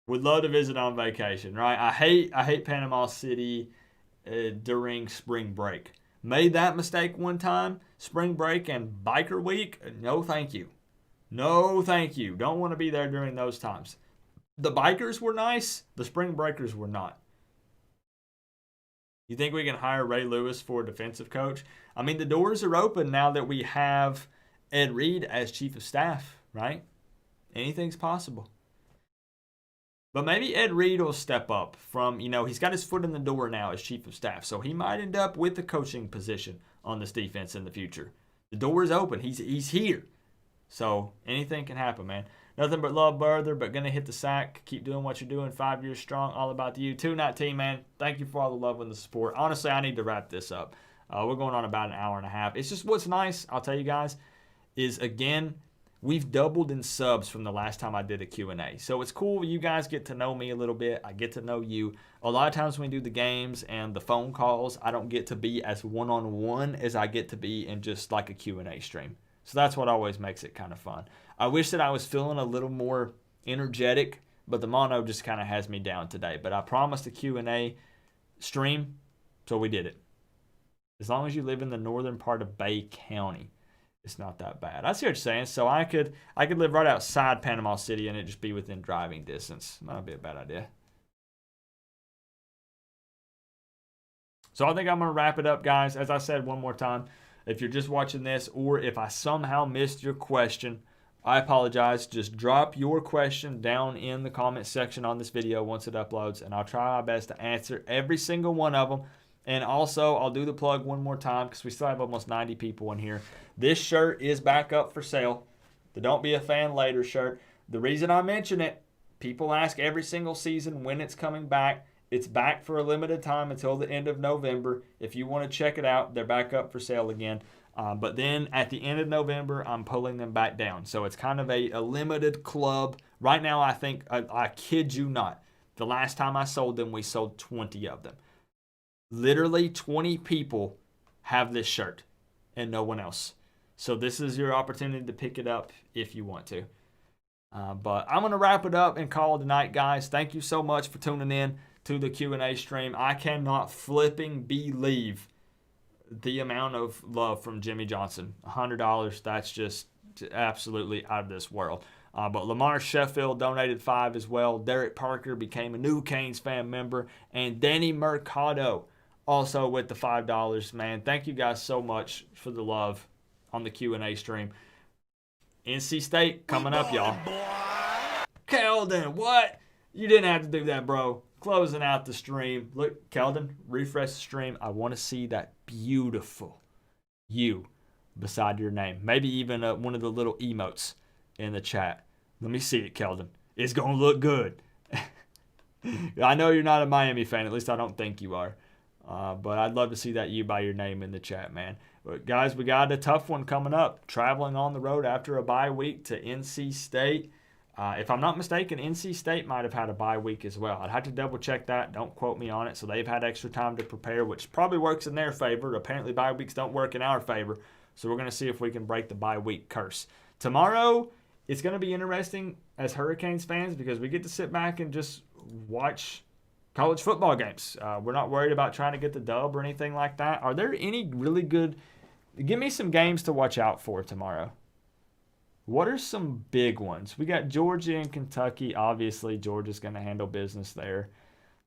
Would love to visit on vacation, right? I hate Panama City during spring break. Made that mistake one time. Spring break and biker week. No thank you. No thank you. Don't want to be there during those times. The bikers were nice. The spring breakers were not. You think we can hire Ray Lewis for a defensive coach? I mean, the doors are open now that we have Ed Reed as chief of staff, right? Anything's possible. But maybe Ed Reed will step up from, he's got his foot in the door now as chief of staff. So he might end up with the coaching position on this defense in the future. The door is open. He's here. So anything can happen, man. Nothing but love, brother, but going to hit the sack. Keep doing what you're doing. 5 years strong. All about you. 219, man. Thank you for all the love and the support. Honestly, I need to wrap this up. We're going on about an hour and a half. It's just what's nice, I'll tell you guys, is, again, we've doubled in subs from the last time I did a Q&A. So it's cool. You guys get to know me a little bit. I get to know you. A lot of times when we do the games and the phone calls, I don't get to be as one-on-one as I get to be in just like a Q&A stream. So that's what always makes it kind of fun. I wish that I was feeling a little more energetic, but the mono just kind of has me down today. But I promised a Q&A stream, so we did it. As long as you live in the northern part of Bay County, it's not that bad. I see what you're saying. So I could live right outside Panama City and it just be within driving distance. Might not be a bad idea. So I think I'm going to wrap it up, guys. As I said one more time, if you're just watching this or if I somehow missed your question, I apologize. Just drop your question down in the comment section on this video once it uploads, and I'll try my best to answer every single one of them. And also, I'll do the plug one more time because we still have almost 90 people in here. This shirt is back up for sale. The Don't Be a Fan Later shirt. The reason I mention it, people ask every single season when it's coming back. It's back for a limited time until the end of November. If you want to check it out, they're back up for sale again. But then at the end of November, I'm pulling them back down. So it's kind of a limited club. Right now, I think, I kid you not, the last time I sold them, we sold 20 of them. Literally 20 people have this shirt and no one else. So this is your opportunity to pick it up if you want to. But I'm going to wrap it up and call it a night, guys. Thank you so much for tuning in to the Q&A stream. I cannot flipping believe the amount of love from Jimmy Johnson. $100, that's just absolutely out of this world. But Lamar Sheffield donated $5 as well. Derek Parker became a new Canes fan member. And Danny Mercado also with the $5. Man, thank you guys so much for the love on the Q&A stream. NC State coming up, y'all. Keldon, what? You didn't have to do that, bro. Closing out the stream. Look, Keldon, refresh the stream. I want to see that beautiful you beside your name. Maybe even one of the little emotes in the chat. Let me see it, Keldon. It's going to look good. I know you're not a Miami fan. At least I don't think you are. But I'd love to see that you by your name in the chat, man. But guys, we got a tough one coming up. Traveling on the road after a bye week to NC State. If I'm not mistaken, NC State might have had a bye week as well. I'd have to double check that. Don't quote me on it. So they've had extra time to prepare, which probably works in their favor. Apparently bye weeks don't work in our favor. So we're going to see if we can break the bye week curse. Tomorrow, it's going to be interesting as Hurricanes fans because we get to sit back and just watch college football games. We're not worried about trying to get the dub or anything like that. Are there any really good – give me some games to watch out for tomorrow. What are some big ones? We got Georgia and Kentucky. Obviously, Georgia's going to handle business there.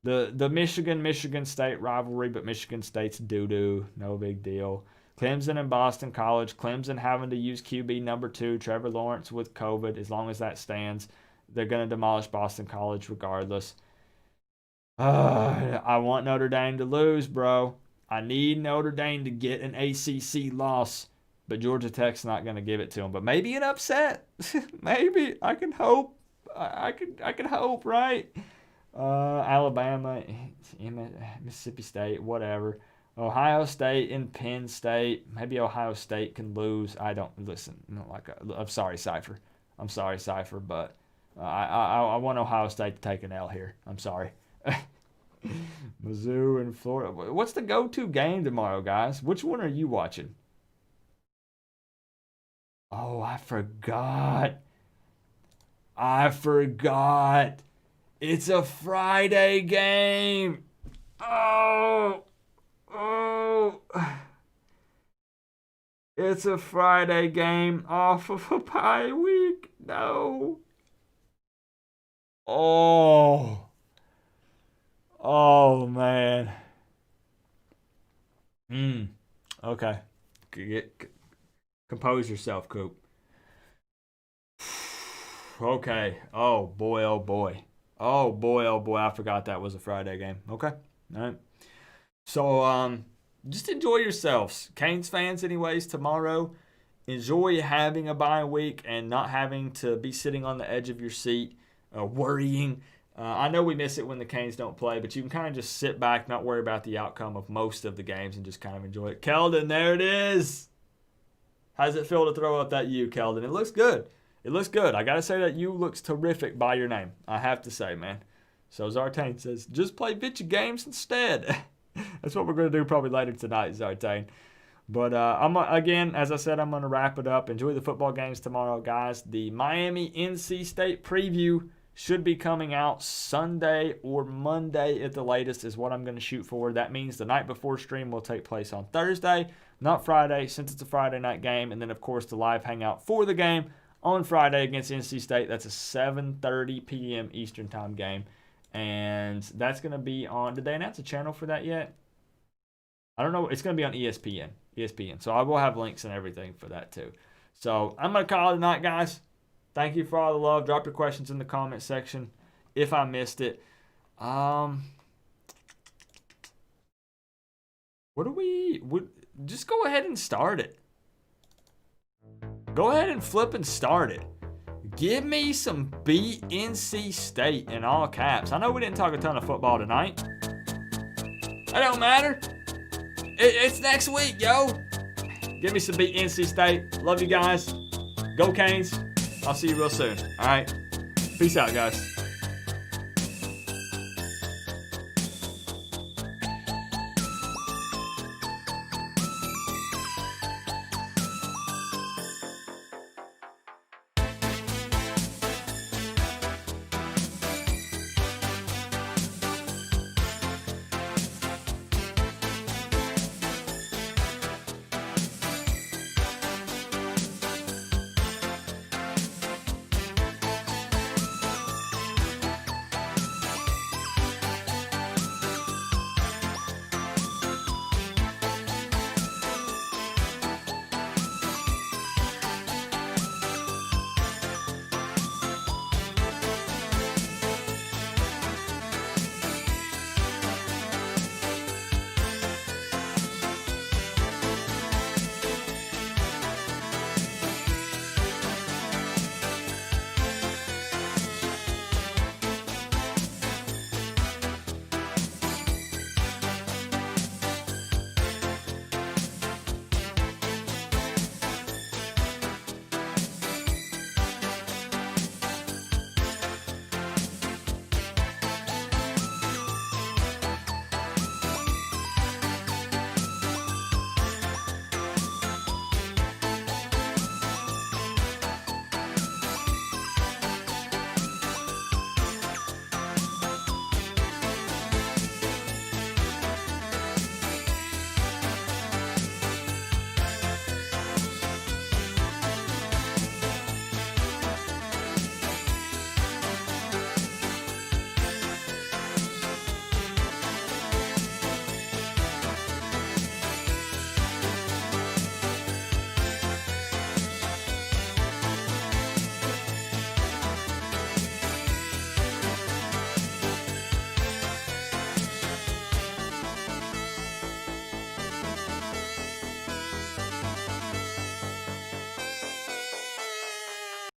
The Michigan State rivalry, but Michigan State's doo-doo. No big deal. Clemson and Boston College. Clemson having to use QB number 2, Trevor Lawrence with COVID. As long as that stands, they're going to demolish Boston College regardless. I want Notre Dame to lose, bro. I need Notre Dame to get an ACC loss. But Georgia Tech's not going to give it to them. But maybe an upset. Maybe. I can hope. I can hope, right? Alabama, Mississippi State, whatever. Ohio State and Penn State. Maybe Ohio State can lose. I don't listen. I'm sorry, Cypher. But I want Ohio State to take an L here. I'm sorry. Mizzou and Florida. What's the go-to game tomorrow, guys? Which one are you watching? Oh, I forgot. It's a Friday game. Oh. It's a Friday game off of a bye week. No. Oh, man. Okay. Compose yourself, Coop. Okay. Oh, boy. I forgot that was a Friday game. Okay. All right. So, just enjoy yourselves. Canes fans, anyways, tomorrow. Enjoy having a bye week and not having to be sitting on the edge of your seat, worrying. I know we miss it when the Canes don't play, but you can kind of just sit back, not worry about the outcome of most of the games, and just kind of enjoy it. Keldon, there it is. How does it feel to throw up that U, Keldon? It looks good. I got to say that U looks terrific by your name. I have to say, man. So Zartane says, just play video games instead. That's what we're going to do probably later tonight, Zartane. But again, as I said, I'm going to wrap it up. Enjoy the football games tomorrow, guys. The Miami NC State preview should be coming out Sunday or Monday at the latest is what I'm going to shoot for. That means the night before stream will take place on Thursday, not Friday, since it's a Friday night game. And then, of course, the live hangout for the game on Friday against NC State. That's a 7:30 p.m. Eastern time game. And that's going to be on – did they announce a channel for that yet? I don't know. It's going to be on ESPN. So I will have links and everything for that too. So I'm going to call it a night, guys. Thank you for all the love. Drop your questions in the comment section if I missed it. Just go ahead and start it. Go ahead and flip and start it. Give me some beat NC State in all caps. I know we didn't talk a ton of football tonight. That don't matter. It's next week, yo. Give me some beat NC State. Love you guys. Go Canes. I'll see you real soon. All right. Peace out, guys.